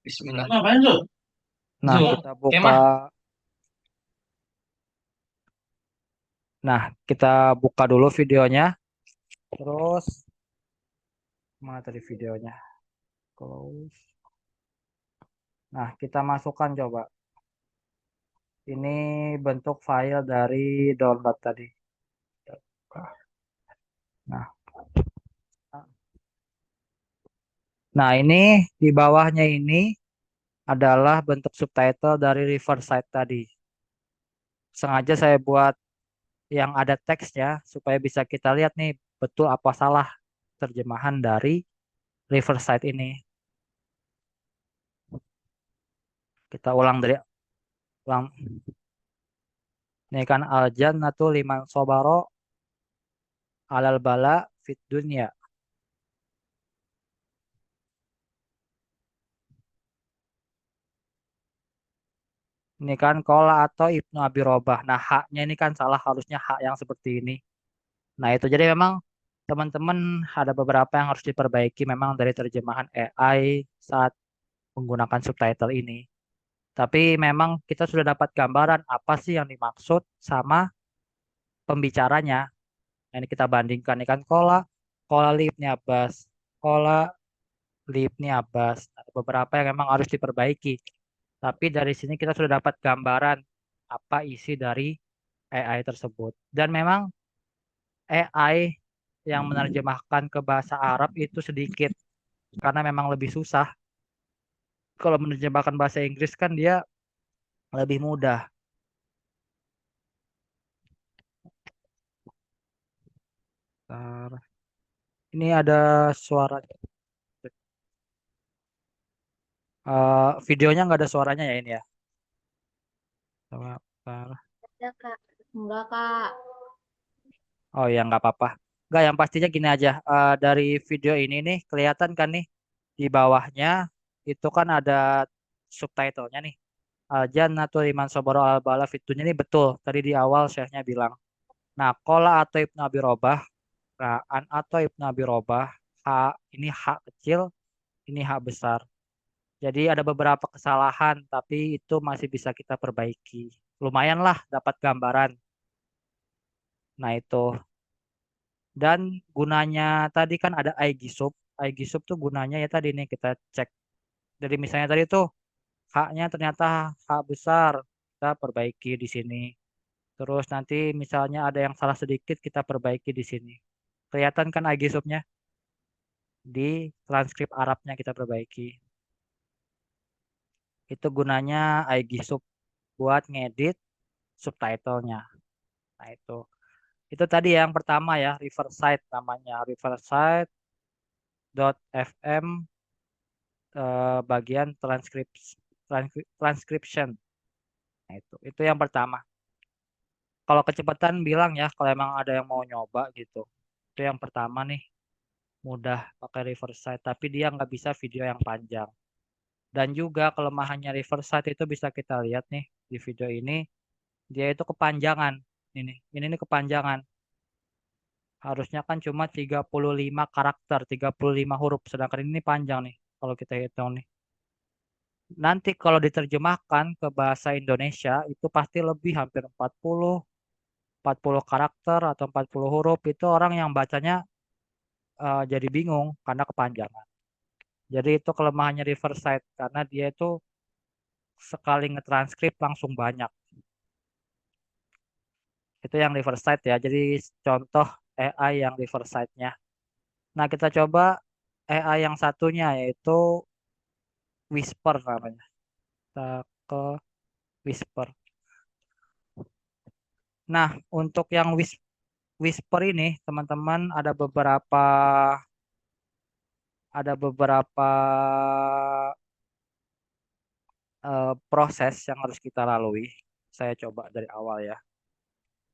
Bismillah. Ngapain tuh? Nah, Tuh, kita buka. kemah. Nah, kita buka dulu videonya. Terus mana tadi videonya? Close. Nah, kita masukkan coba. Ini bentuk file dari download tadi. Nah, nah ini di bawahnya ini adalah bentuk subtitle dari Riverside tadi. Sengaja saya buat yang ada teksnya supaya bisa kita lihat nih betul apa salah terjemahan dari Riverside ini. Kita ulang. Ini kan al jannatu liman sobaro alal bala fit dunya. Ini kan kola atau Ibnu Abi Robah. Nah, haknya ini kan salah, harusnya hak yang seperti ini. Nah, itu jadi memang teman-teman ada beberapa yang harus diperbaiki memang dari terjemahan AI saat menggunakan subtitle ini. Tapi memang kita sudah dapat gambaran apa sih yang dimaksud sama pembicaranya. Nah, ini kita bandingkan ini kan kola li Ibni Abbas, kola li Ibni Abbas. Ada beberapa yang memang harus diperbaiki. Tapi dari sini kita sudah dapat gambaran apa isi dari AI tersebut. Dan memang AI yang menerjemahkan ke bahasa Arab itu sedikit karena memang lebih susah. Kalau menerjemahkan bahasa Inggris kan dia lebih mudah. Bentar. Ini ada suara. Videonya nggak ada suaranya ya ini ya. Coba, bentar. Ada, Kak. Enggak, Kak. Oh ya nggak apa-apa. Nggak yang pastinya gini aja. Dari video ini nih kelihatan kan nih di bawahnya itu kan ada subtitlenya nih. Al-Jannatu liman sabara al bala fitunya ini betul. Tadi di awal Syekhnya bilang. Nah, kola atau Ibnu Abi Robah, nah, an atau Ibnu Abi Robah, hak ini hak kecil, ini hak besar. Jadi ada beberapa kesalahan, tapi itu masih bisa kita perbaiki. Lumayan lah dapat gambaran. Nah itu. Dan gunanya tadi kan ada iGSub. iGSub tuh gunanya ya tadi nih kita cek. Jadi misalnya tadi tuh haknya ternyata hak besar, kita perbaiki di sini. Terus nanti misalnya ada yang salah sedikit kita perbaiki di sini. Kelihatan kan IG sub-nya? Di transkrip Arabnya kita perbaiki. Itu gunanya IG sub buat ngedit subtitlenya. Nah, itu. Itu tadi yang pertama ya, Riverside namanya. Riverside.fm bagian transcription. Nah, itu yang pertama. Kalau kecepatan bilang ya, kalau emang ada yang mau nyoba gitu. Itu yang pertama nih, mudah pakai Riverside, tapi dia nggak bisa video yang panjang. Dan juga kelemahannya Riverside itu bisa kita lihat nih di video ini, dia itu kepanjangan. Ini nih kepanjangan. Harusnya kan cuma 35 karakter, 35 huruf, sedangkan ini panjang nih kalau kita hitung nih. Nanti kalau diterjemahkan ke bahasa Indonesia itu pasti lebih hampir 40 karakter atau 40 huruf itu orang yang bacanya jadi bingung karena kepanjangan. Jadi itu kelemahannya Riverside karena dia itu sekali ngetranskrip langsung banyak. Itu yang Riverside ya. Jadi contoh AI yang Riverside-nya. Nah, kita coba AI yang satunya yaitu Whisper namanya. Kita ke Whisper. Nah, untuk yang Whisper ini, teman-teman ada beberapa proses yang harus kita lalui. Saya coba dari awal ya.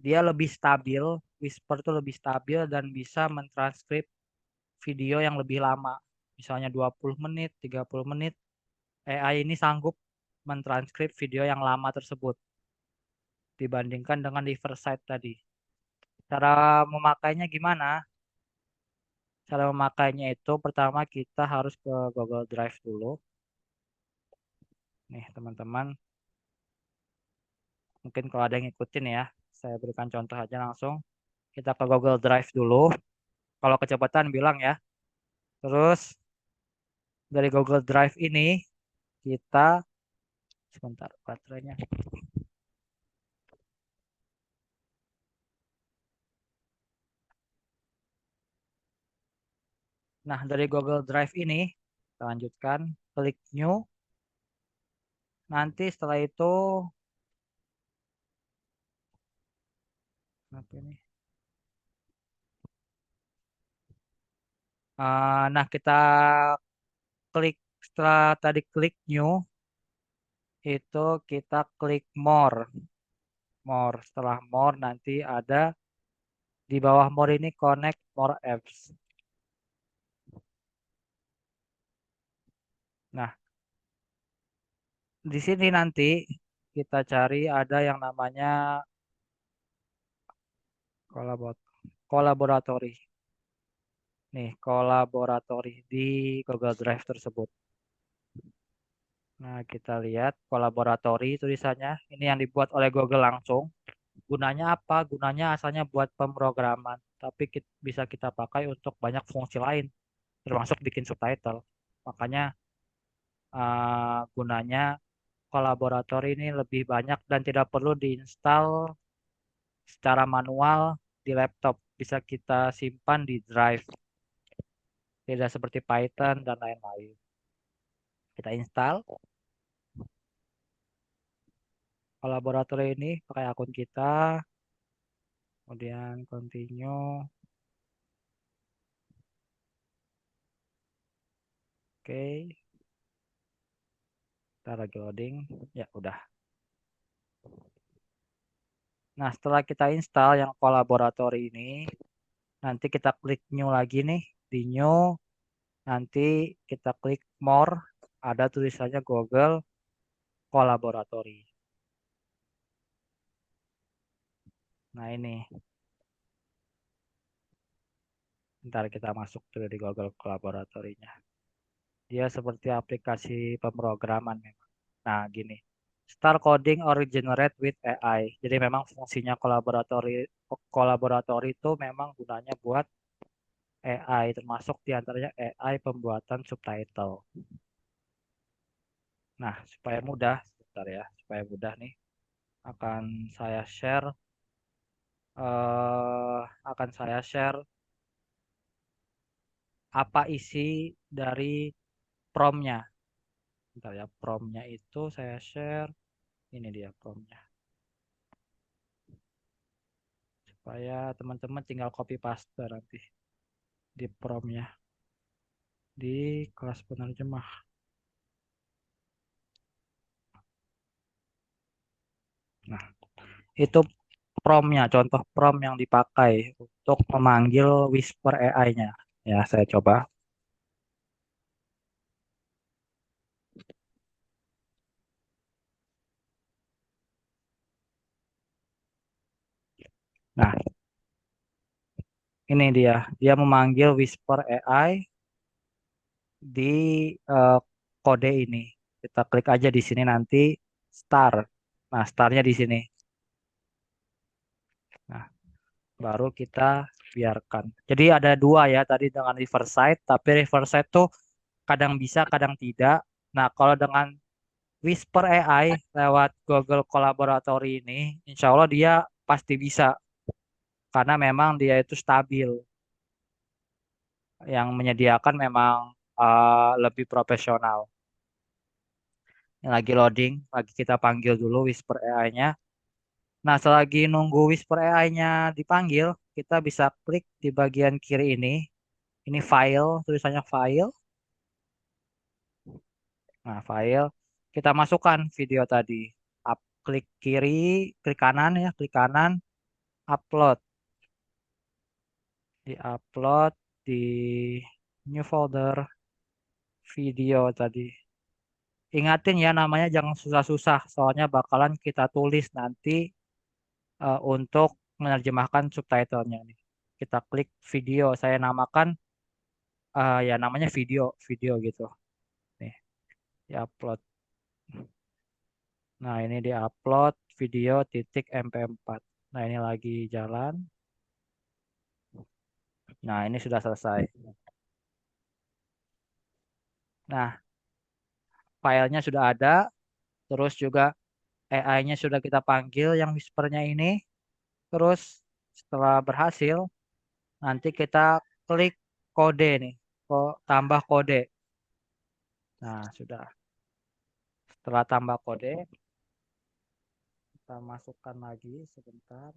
Dia lebih stabil, Whisper itu lebih stabil dan bisa mentranskrip video yang lebih lama. Misalnya 20 menit, 30 menit. AI ini sanggup mentranskrip video yang lama tersebut dibandingkan dengan Riverside tadi. Cara memakainya gimana? Cara memakainya itu pertama kita harus ke Google Drive dulu. Nih teman-teman, mungkin kalau ada yang ngikutin ya, saya berikan contoh aja langsung. Kita ke Google Drive dulu. Kalau kecepatan bilang ya. Terus dari Google Drive ini kita sebentar baterainya. Nah, dari Google Drive ini kita lanjutkan, klik New. Nanti setelah itu apa ini? Nah, kita klik setelah tadi klik New itu kita klik More. More. Setelah More nanti ada di bawah More ini Connect More Apps. Nah, di sini nanti kita cari ada yang namanya kolaboratori. Nih, kolaboratori di Google Drive tersebut. Nah, kita lihat kolaboratori tulisannya. Ini yang dibuat oleh Google langsung. Gunanya apa? Gunanya asalnya buat pemrograman, tapi bisa kita pakai untuk banyak fungsi lain, termasuk bikin subtitle. Makanya gunanya kolaborator ini lebih banyak dan tidak perlu diinstal secara manual di laptop. Bisa kita simpan di drive. Tidak seperti Python dan lain-lain. Kita install kolaborator ini pakai akun kita. Kemudian continue. Oke. Kita lagi loading. Ya, udah. Nah, setelah kita install yang kolaborator ini, nanti kita klik new lagi nih. Di new, nanti kita klik more. Ada tulisannya Google Collaboratory. Nah, ini. Ntar kita masuk dulu di Google Collaboratory-nya. Dia seperti aplikasi pemrograman memang. Nah, gini. Start coding or generate with AI. Jadi memang fungsinya kolaboratori itu memang gunanya buat AI, termasuk diantaranya AI pembuatan subtitle. Nah, supaya mudah, sebentar ya, supaya mudah nih, akan saya share, akan saya share apa isi dari promnya. Bentar ya, promnya itu saya share. Ini dia promnya. Supaya teman-teman tinggal copy paste nanti di promnya. Di kelas penerjemah. Nah, itu promnya, contoh prom yang dipakai untuk memanggil Whisper AI-nya. Ya, saya coba. Nah, ini dia. Dia memanggil Whisper AI di eh, kode ini. Kita klik aja di sini nanti start. Nah, startnya di sini. Nah, baru kita biarkan. Jadi ada dua ya tadi dengan Riverside, tapi Riverside tuh kadang bisa, kadang tidak. Nah, kalau dengan Whisper AI lewat Google Collaboratory ini, insya Allah dia pasti bisa. Karena memang dia itu stabil. Yang menyediakan memang lebih profesional. Ini lagi loading, lagi kita panggil dulu Whisper AI-nya. Nah, selagi nunggu Whisper AI-nya dipanggil, kita bisa klik di bagian kiri ini. Ini file, tulisannya file. Nah, file. Kita masukkan video tadi. Klik kiri, klik kanan ya, klik kanan, upload. Di-upload di new folder video tadi. Ingatin ya namanya jangan susah-susah, soalnya bakalan kita tulis nanti untuk menerjemahkan subtitlenya nih. Kita klik video, saya namakan ya namanya video, video gitu. Nih, di-upload. Nah, ini di-upload video titik MP4. Nah, ini lagi jalan. Nah, ini sudah selesai. Nah, filenya sudah ada, terus juga AI-nya sudah kita panggil yang whispernya ini. Terus setelah berhasil, nanti kita klik kode nih, kok tambah kode. Nah, sudah. Setelah tambah kode, kita masukkan lagi sebentar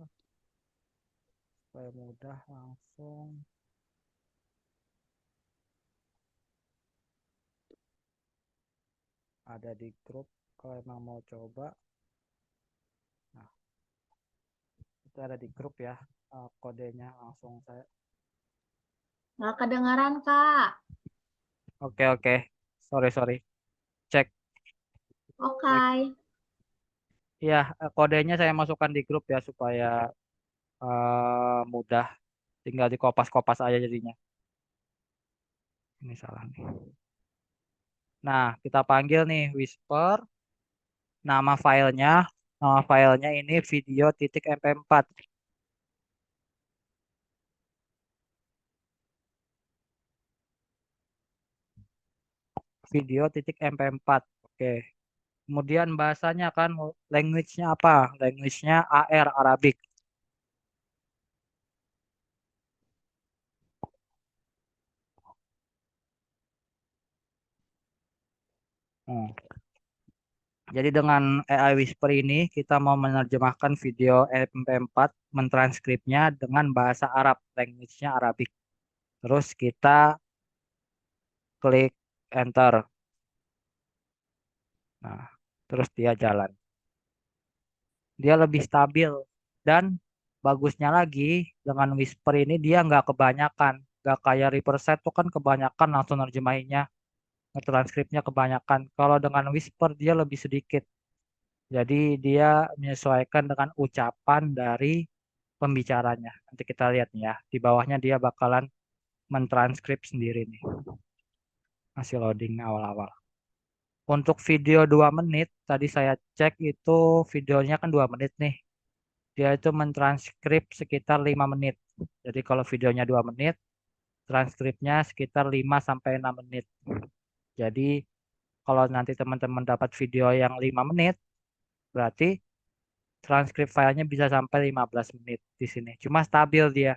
supaya mudah langsung. Ada di grup kalau emang mau coba. Nah, itu ada di grup ya kodenya langsung saya. Nggak kedengaran, Kak. Oke. Sorry. Cek. Oke. Ya, kodenya saya masukkan di grup ya supaya mudah. Tinggal dikopas-kopas aja jadinya. Ini salah nih. Nah, kita panggil nih Whisper. Nama filenya ini video titik mp4. Video titik mp4. Oke. Kemudian bahasanya kan language-nya apa? Language-nya AR, Arabic. Hmm. Jadi dengan AI Whisper ini kita mau menerjemahkan video MP4, mentranskripnya dengan bahasa Arab, language-nya Arabic. Terus kita klik enter. Nah, terus dia jalan. Dia lebih stabil dan bagusnya lagi dengan Whisper ini dia nggak kebanyakan, nggak kayak Reverset tuh kan kebanyakan langsung nerjemahinnya, transkripnya kebanyakan. Kalau dengan Whisper dia lebih sedikit. Jadi dia menyesuaikan dengan ucapan dari pembicaranya. Nanti kita lihat nih ya, di bawahnya dia bakalan mentranskrip sendiri nih. Masih loading awal-awal. Untuk video 2 menit, tadi saya cek itu videonya kan 2 menit nih. Dia itu mentranskrip sekitar 5 menit. Jadi kalau videonya 2 menit, transkripnya sekitar 5 sampai 6 menit. Jadi kalau nanti teman-teman dapat video yang 5 menit, berarti transkrip filenya bisa sampai 15 menit di sini. Cuma stabil dia.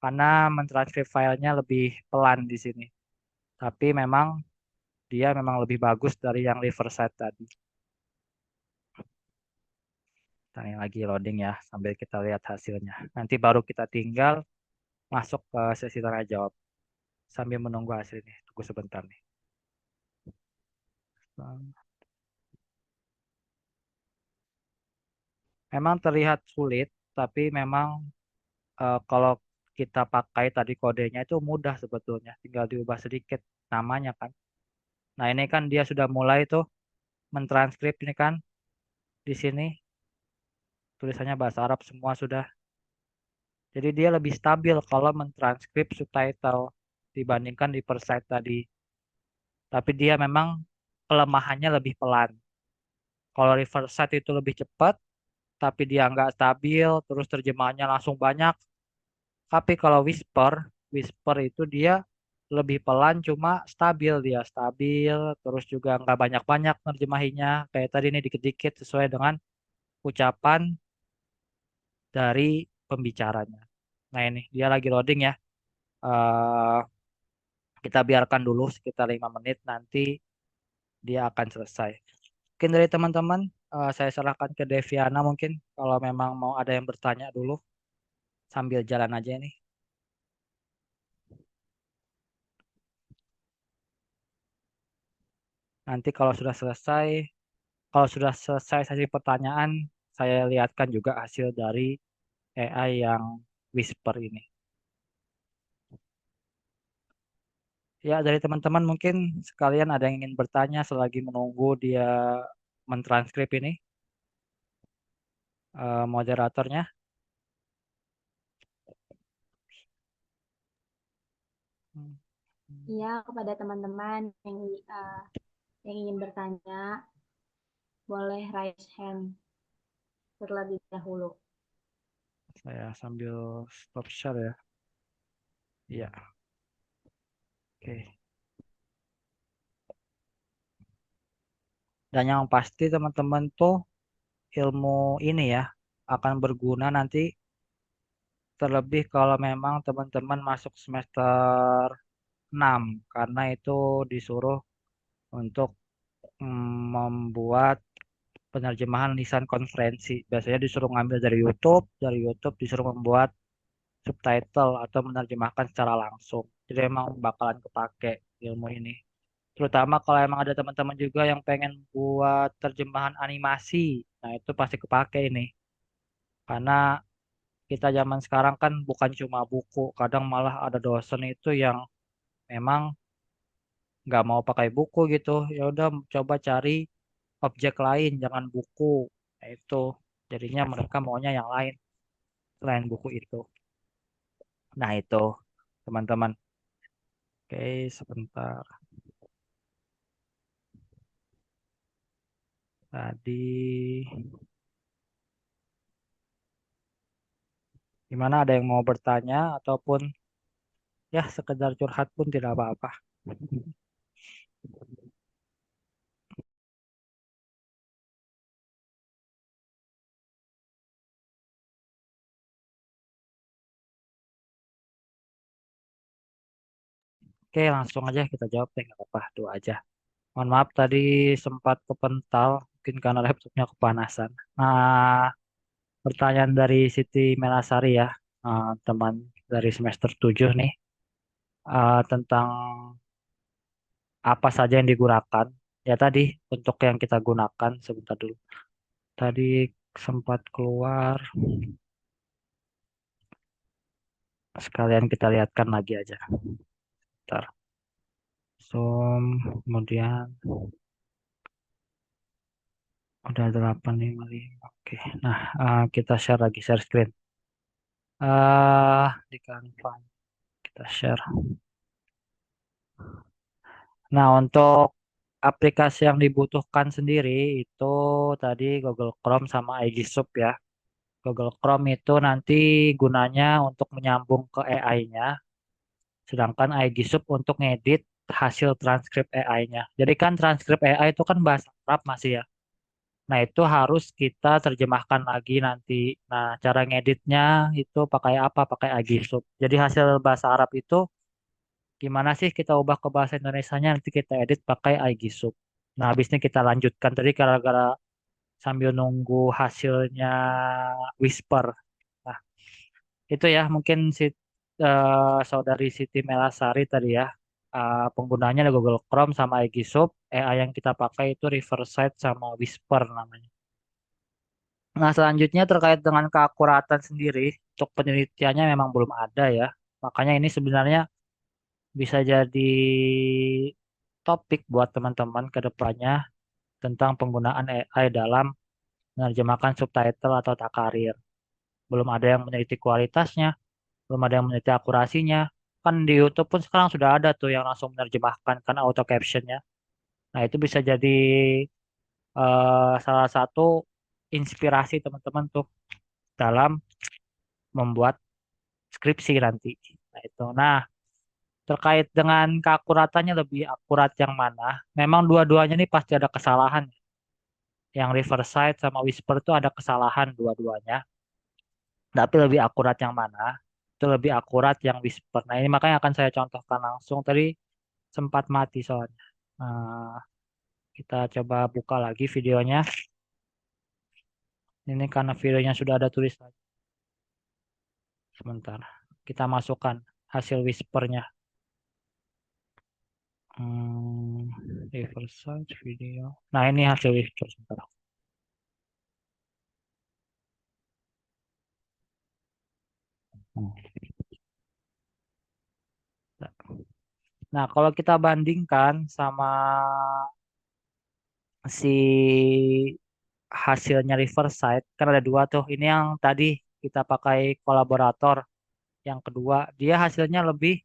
karena mentranskrip filenya lebih pelan di sini. Tapi memang dia memang lebih bagus dari yang reverse side tadi. Nah, ini lagi loading ya, sambil kita lihat hasilnya. Nanti baru kita tinggal masuk ke sesi tanya jawab. Sambil menunggu hasilnya. Tunggu sebentar nih. Memang terlihat sulit, tapi memang kalau kita pakai tadi kodenya itu mudah sebetulnya. Tinggal diubah sedikit namanya kan. Nah, ini kan dia sudah mulai tuh mentranskrip ini kan. Di sini tulisannya bahasa Arab semua sudah. Jadi dia lebih stabil kalau mentranskrip subtitle dibandingkan di per side tadi. Tapi dia memang kelemahannya lebih pelan. Kalau reverse side itu lebih cepat, tapi dia nggak stabil, terus terjemahannya langsung banyak. Tapi kalau whisper, whisper itu dia lebih pelan, cuma stabil dia stabil, terus juga nggak banyak-banyak nerjemahinya. Kayak tadi ini dikit-dikit sesuai dengan ucapan dari pembicaranya. Nah ini dia lagi loading ya. Eh, kita biarkan dulu sekitar 5 menit, nanti dia akan selesai. Mungkin dari teman-teman, saya serahkan ke Deviana mungkin kalau memang mau ada yang bertanya dulu sambil jalan aja nih. Nanti kalau sudah selesai sesi pertanyaan, saya lihatkan juga hasil dari AI yang Whisper ini. Ya, dari teman-teman mungkin sekalian ada yang ingin bertanya selagi menunggu dia mentranskrip ini, moderatornya. Iya, kepada teman-teman yang ingin bertanya, boleh raise hand terlebih dahulu. Saya sambil stop share ya. Iya, oke. Dan yang pasti teman-teman tuh ilmu ini ya akan berguna nanti terlebih kalau memang teman-teman masuk semester 6 karena itu disuruh untuk membuat penerjemahan lisan konferensi. Biasanya disuruh ngambil dari YouTube disuruh membuat subtitle atau menerjemahkan secara langsung. Jadi emang bakalan kepake ilmu ini. Terutama kalau emang ada teman-teman juga yang pengen buat terjemahan animasi. Nah, itu pasti kepake ini. Karena kita zaman sekarang kan bukan cuma buku, kadang malah ada dosen itu yang memang nggak mau pakai buku gitu. Ya udah coba cari objek lain, jangan buku. Nah, itu jadinya mereka maunya yang lain selain buku itu. Nah, itu teman-teman. Oke, sebentar. Tadi gimana ada yang mau bertanya ataupun ya sekedar curhat pun tidak apa-apa. Oke, langsung aja kita jawab deh, nggak apa-apa, dua aja. Mohon maaf tadi sempat kepental, mungkin karena laptopnya kepanasan. Nah, pertanyaan dari Siti Melasari ya, teman dari semester 7 nih, tentang apa saja yang digunakan. Ya tadi, untuk yang kita gunakan, sebentar dulu. Tadi sempat keluar, sekalian kita lihatkan lagi aja. Bentar. Zoom, kemudian udah 855. Oke, nah kita share lagi, share screen. Di Canva kita share. Nah, untuk aplikasi yang dibutuhkan sendiri itu tadi Google Chrome sama IG Sub ya. Google Chrome itu nanti gunanya untuk menyambung ke AI-nya, sedangkan IG Sub untuk ngedit hasil transkrip AI-nya. Jadi kan transkrip AI itu kan bahasa Arab masih ya. Nah, itu harus kita terjemahkan lagi nanti. Nah, cara ngeditnya itu pakai apa? Pakai Agisub. Jadi hasil bahasa Arab itu gimana sih kita ubah ke bahasa Indonesianya, nanti kita edit pakai Agisub. Nah, habis ini kita lanjutkan tadi gara-gara sambil nunggu hasilnya Whisper. Nah, itu ya mungkin si saudari Siti Melasari tadi ya. Penggunanya ada Google Chrome sama Agisub. AI yang kita pakai itu Riverside sama Whisper namanya. Nah, selanjutnya terkait dengan keakuratan sendiri, untuk penelitiannya memang belum ada ya. Makanya ini sebenarnya bisa jadi topik buat teman-teman ke depannya tentang penggunaan AI dalam menerjemahkan subtitle atau takarir. Belum ada yang meneliti kualitasnya, belum ada yang meneliti akurasinya. Kan di YouTube pun sekarang sudah ada tuh yang langsung menerjemahkan kan auto captionnya. Nah, itu bisa jadi salah satu inspirasi teman-teman tuh dalam membuat skripsi nanti. Nah, itu. Nah, terkait dengan keakuratannya lebih akurat yang mana? Memang dua-duanya ini pasti ada kesalahan. Yang Riverside sama Whisper itu ada kesalahan dua-duanya. Tapi lebih akurat yang mana? Itu lebih akurat yang Whisper. Nah, ini makanya akan saya contohkan langsung. Tadi sempat mati soalnya. Nah, kita coba buka lagi videonya. Ini karena videonya sudah ada tulisan. Sebentar. Kita masukkan hasil Whispernya. Hmm, Riverside video. Nah, ini hasil Whisper sebentar. Hmm. Nah, kalau kita bandingkan sama si hasilnya Riverside, kan ada dua tuh. Ini yang tadi kita pakai kolaborator. Yang kedua, dia hasilnya lebih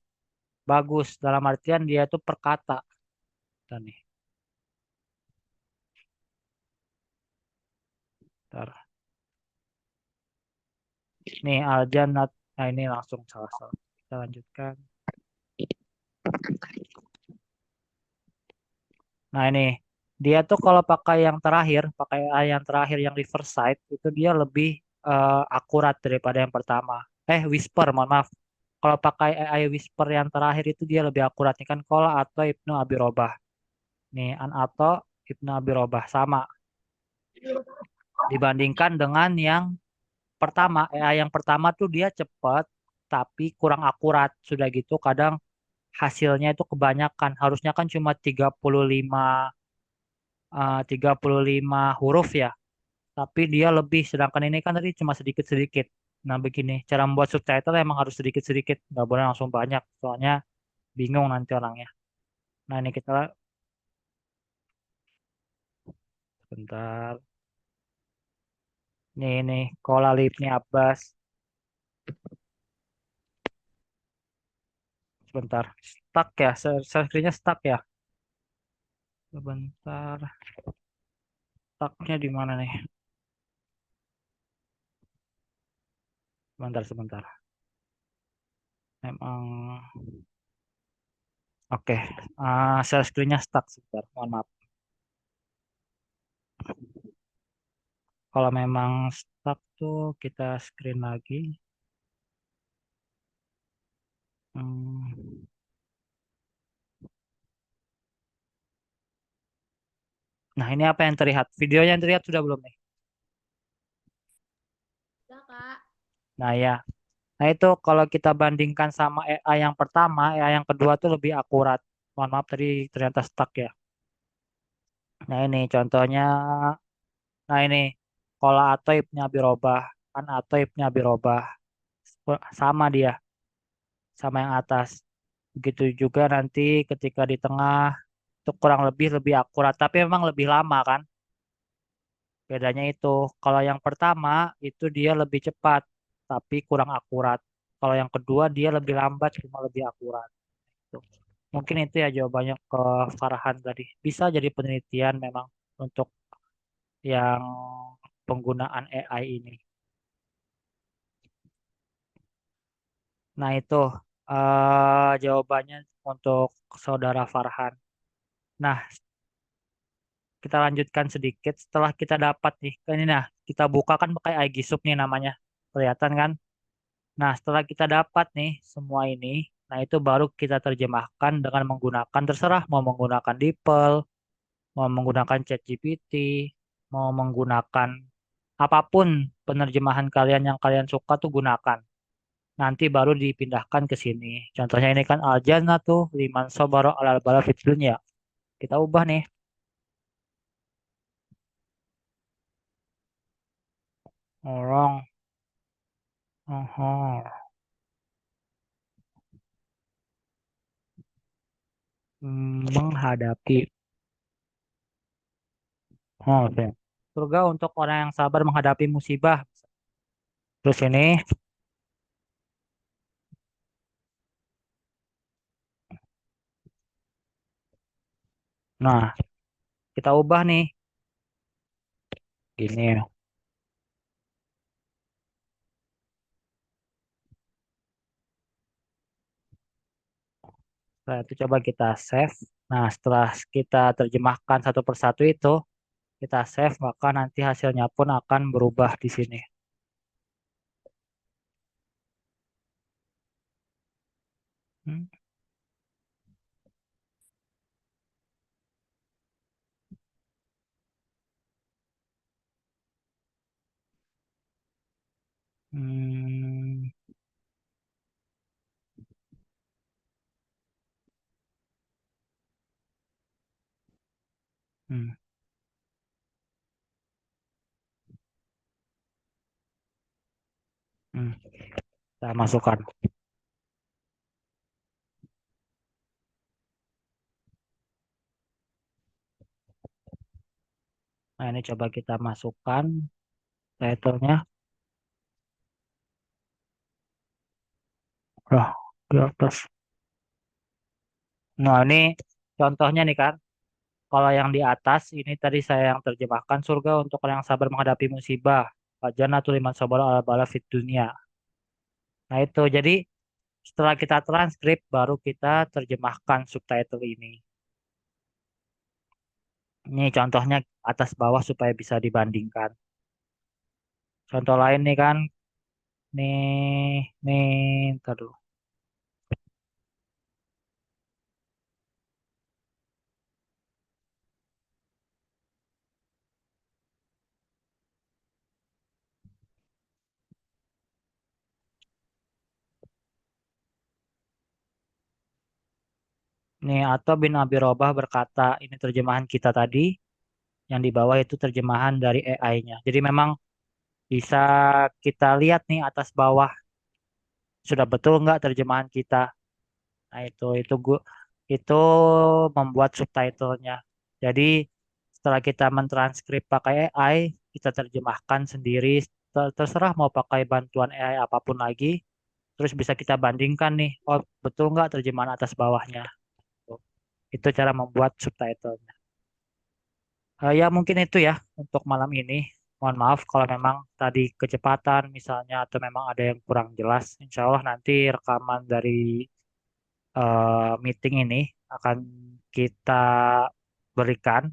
bagus. Dalam artian dia tuh per kata. Tuh nih, ntar. Nih, Aljanat. Nah, ini langsung salah-salah. Kita lanjutkan. Nah, ini. Dia tuh kalau pakai yang terakhir, pakai AI yang terakhir yang Riverside, itu dia lebih akurat daripada yang pertama. Whisper, mohon maaf. Kalau pakai AI Whisper yang terakhir itu dia lebih akurat nih kan Kola atau Ibnu Abi Robah. Nih An atau Ibnu Abi Robah sama dibandingkan dengan yang pertama. AI yang pertama tuh dia cepat tapi kurang akurat. Sudah gitu kadang hasilnya itu kebanyakan. Harusnya kan cuma 35 huruf ya. Tapi dia lebih sedangkan ini kan tadi cuma sedikit-sedikit. Nah, begini, cara membuat subtitle emang harus sedikit-sedikit, nggak boleh langsung banyak, soalnya bingung nanti orangnya. Nah, ini kita bentar. Nih, Kola Livni Abbas. Sebentar. Stuck ya, screen-nya stuck ya. Sebentar. Stucknya di mana nih? Sebentar. Memang, oke. Share screen-nya stuck sebentar. Mohon maaf. Kalau memang stuck tuh kita screen lagi. Hmm. Nah, ini apa yang terlihat? Videonya yang terlihat sudah belum nih? Udah, Kak. Nah, ya. Nah, itu kalau kita bandingkan sama AI yang pertama, AI yang kedua tuh lebih akurat. Mohon maaf tadi ternyata stuck ya. Nah, ini contohnya. Nah, ini Kola Atoibnya Birobah. Kan Atoibnya Birobah. Sama dia, sama yang atas. Begitu juga nanti ketika di tengah itu kurang lebih akurat. Tapi memang lebih lama kan. Bedanya itu, kalau yang pertama itu dia lebih cepat, tapi kurang akurat. Kalau yang kedua dia lebih lambat, cuma lebih akurat. Tuh. Mungkin itu ya jawabannya ke Farhan tadi. Bisa jadi penelitian memang untuk yang penggunaan AI ini. Nah itu jawabannya untuk saudara Farhan. Nah, kita lanjutkan sedikit. Setelah kita dapat nih, kan ini nah, kita buka kan pakai iGSub nih namanya. Kelihatan kan? Nah, setelah kita dapat nih semua ini, nah itu baru kita terjemahkan dengan menggunakan terserah mau menggunakan DeepL, mau menggunakan ChatGPT, mau menggunakan apapun penerjemahan kalian yang kalian suka tuh gunakan. Nanti baru dipindahkan ke sini. Contohnya ini kan Aljana tuh, Liman Sobaro alal bala fit dunya. Kita ubah nih. Orang, oh, menghadapi. Oh, oke. Surga untuk orang yang sabar menghadapi musibah. Terus ini, nah kita ubah nih. Gini. Setelah itu coba kita save. Nah, setelah kita terjemahkan satu persatu itu, kita save, maka nanti hasilnya pun akan berubah di sini. Hmm, hmm, hmm, hmm. Kita masukkan. Nah, ini coba kita masukkan title-nya. Nah, di atas. Nah, ini contohnya nih kan. Kalau yang di atas, ini tadi saya yang terjemahkan surga untuk orang yang sabar menghadapi musibah. Jannatul liman sabara ala bala fit dunia. Nah, itu. Jadi, setelah kita transkrip, baru kita terjemahkan subtitle ini. Ini contohnya atas bawah supaya bisa dibandingkan. Contoh lain nih kan, nih, ntar dulu. Nih, atau bin Abi Robah berkata, ini terjemahan kita tadi, yang di bawah itu terjemahan dari AI-nya. Jadi memang bisa kita lihat nih atas bawah, sudah betul nggak terjemahan kita. Nah, itu gua itu membuat subtitlenya. Jadi setelah kita mentranskrip pakai AI, kita terjemahkan sendiri. Terserah mau pakai bantuan AI apapun lagi, terus bisa kita bandingkan nih. Oh, betul nggak terjemahan atas bawahnya? Tuh. Itu cara membuat subtitlenya. Ya mungkin itu ya untuk malam ini. Mohon maaf kalau memang tadi kecepatan misalnya atau memang ada yang kurang jelas. Insya Allah nanti rekaman dari meeting ini akan kita berikan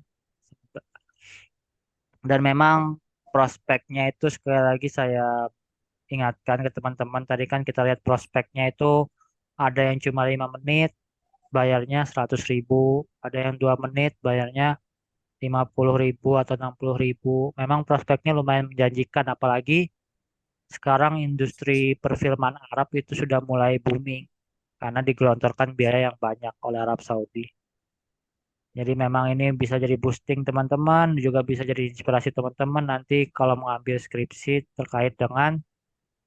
dan memang prospeknya itu sekali lagi saya ingatkan ke teman-teman tadi kan kita lihat prospeknya itu ada yang cuma 5 menit bayarnya 100.000, ada yang 2 menit bayarnya 50.000 atau 60.000. Memang prospeknya lumayan menjanjikan apalagi sekarang industri perfilman Arab itu sudah mulai booming karena digelontorkan biaya yang banyak oleh Arab Saudi. Jadi memang ini bisa jadi boosting teman-teman, juga bisa jadi inspirasi teman-teman nanti kalau mengambil skripsi terkait dengan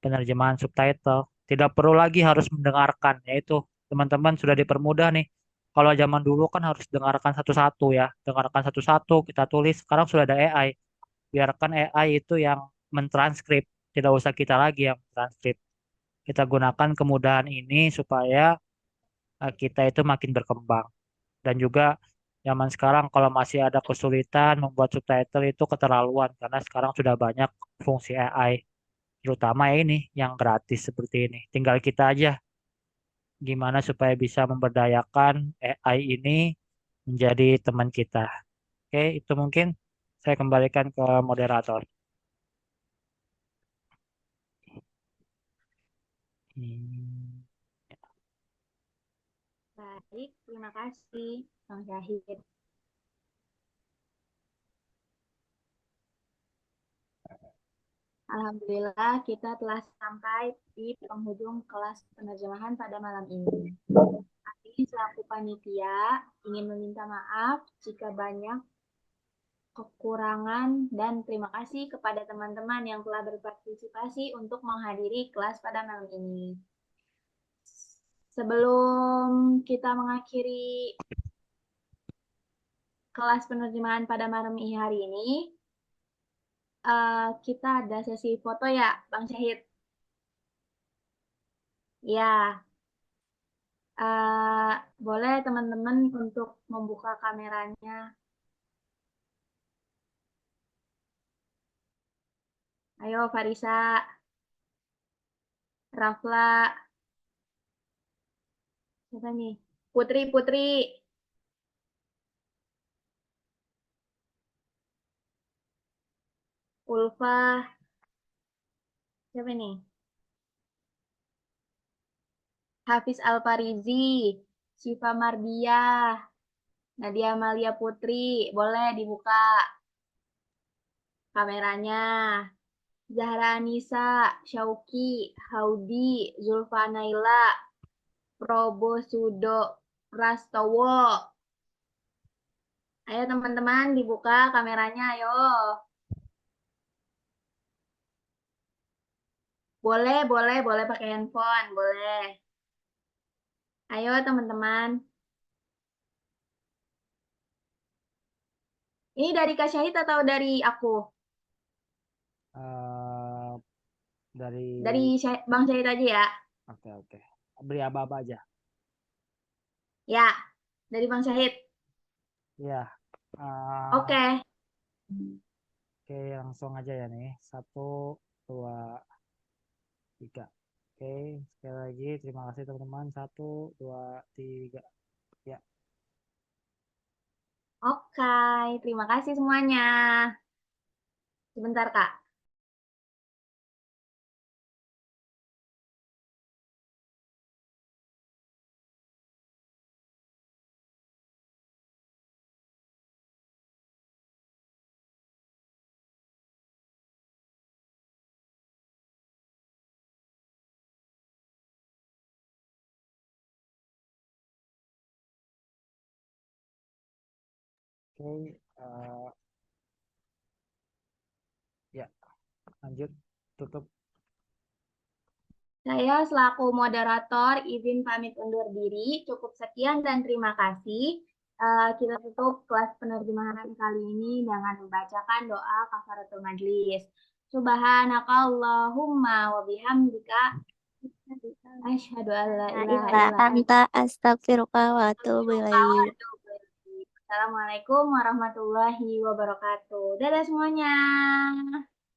penerjemahan subtitle. Tidak perlu lagi harus mendengarkan, yaitu teman-teman sudah dipermudah nih. Kalau zaman dulu kan harus dengarkan satu-satu ya, dengarkan satu-satu, kita tulis. Sekarang sudah ada AI, biarkan AI itu yang mentranskrip, tidak usah kita lagi yang mentranskrip. Kita gunakan kemudahan ini supaya kita itu makin berkembang. Dan juga zaman sekarang kalau masih ada kesulitan membuat subtitle itu keterlaluan karena sekarang sudah banyak fungsi AI, terutama ya ini yang gratis seperti ini. Tinggal kita aja gimana supaya bisa memberdayakan AI ini menjadi teman kita. Oke, itu mungkin saya kembalikan ke moderator. Hmm. Baik, terima kasih, Bang Syahid. Alhamdulillah, kita telah sampai di penghujung kelas penerjemahan pada malam ini. Kami selaku panitia ingin meminta maaf jika banyak kekurangan dan terima kasih kepada teman-teman yang telah berpartisipasi untuk menghadiri kelas pada malam ini. Sebelum kita mengakhiri kelas penerjemahan pada malam hari ini, kita ada sesi foto ya, Bang Syahid? Ya, boleh teman-teman untuk membuka kameranya. Ayo Farisa, Rafla, siapa nih? Putri, Ulfa, siapa nih? Hafiz Alfarizi, Syifa Mardiah, Nadia Amalia Putri, boleh dibuka kameranya. Zahra Anissa, Syauki, Haudi, Zulfa Naila, Probo Sudo Prastowo. Ayo teman-teman dibuka kameranya, ayo. Boleh pakai handphone, boleh. Ayo teman-teman. Ini dari Kak Syahid atau dari aku? Eh, dari Dari Bang Syahid aja ya. oke. Beri aba-aba aja. Ya, dari Bang Syahid. Ya. Oke. Oke, langsung aja ya nih. 1, 2, 3. Oke, sekali lagi terima kasih teman-teman. 1, 2, 3. Ya. Oke, terima kasih semuanya. Sebentar, Kak. Oke, ya, lanjut tutup. Saya selaku moderator izin pamit undur diri. Cukup sekian dan terima kasih. Kita tutup kelas penerjemahan kali ini dengan membacakan doa kafaratul majlis. Subhanakallahumma wa bihamdika asyhadu an la ilaha illa anta Astagfirullah wa atubu ilaik. Assalamualaikum warahmatullahi wabarakatuh. Dadah semuanya.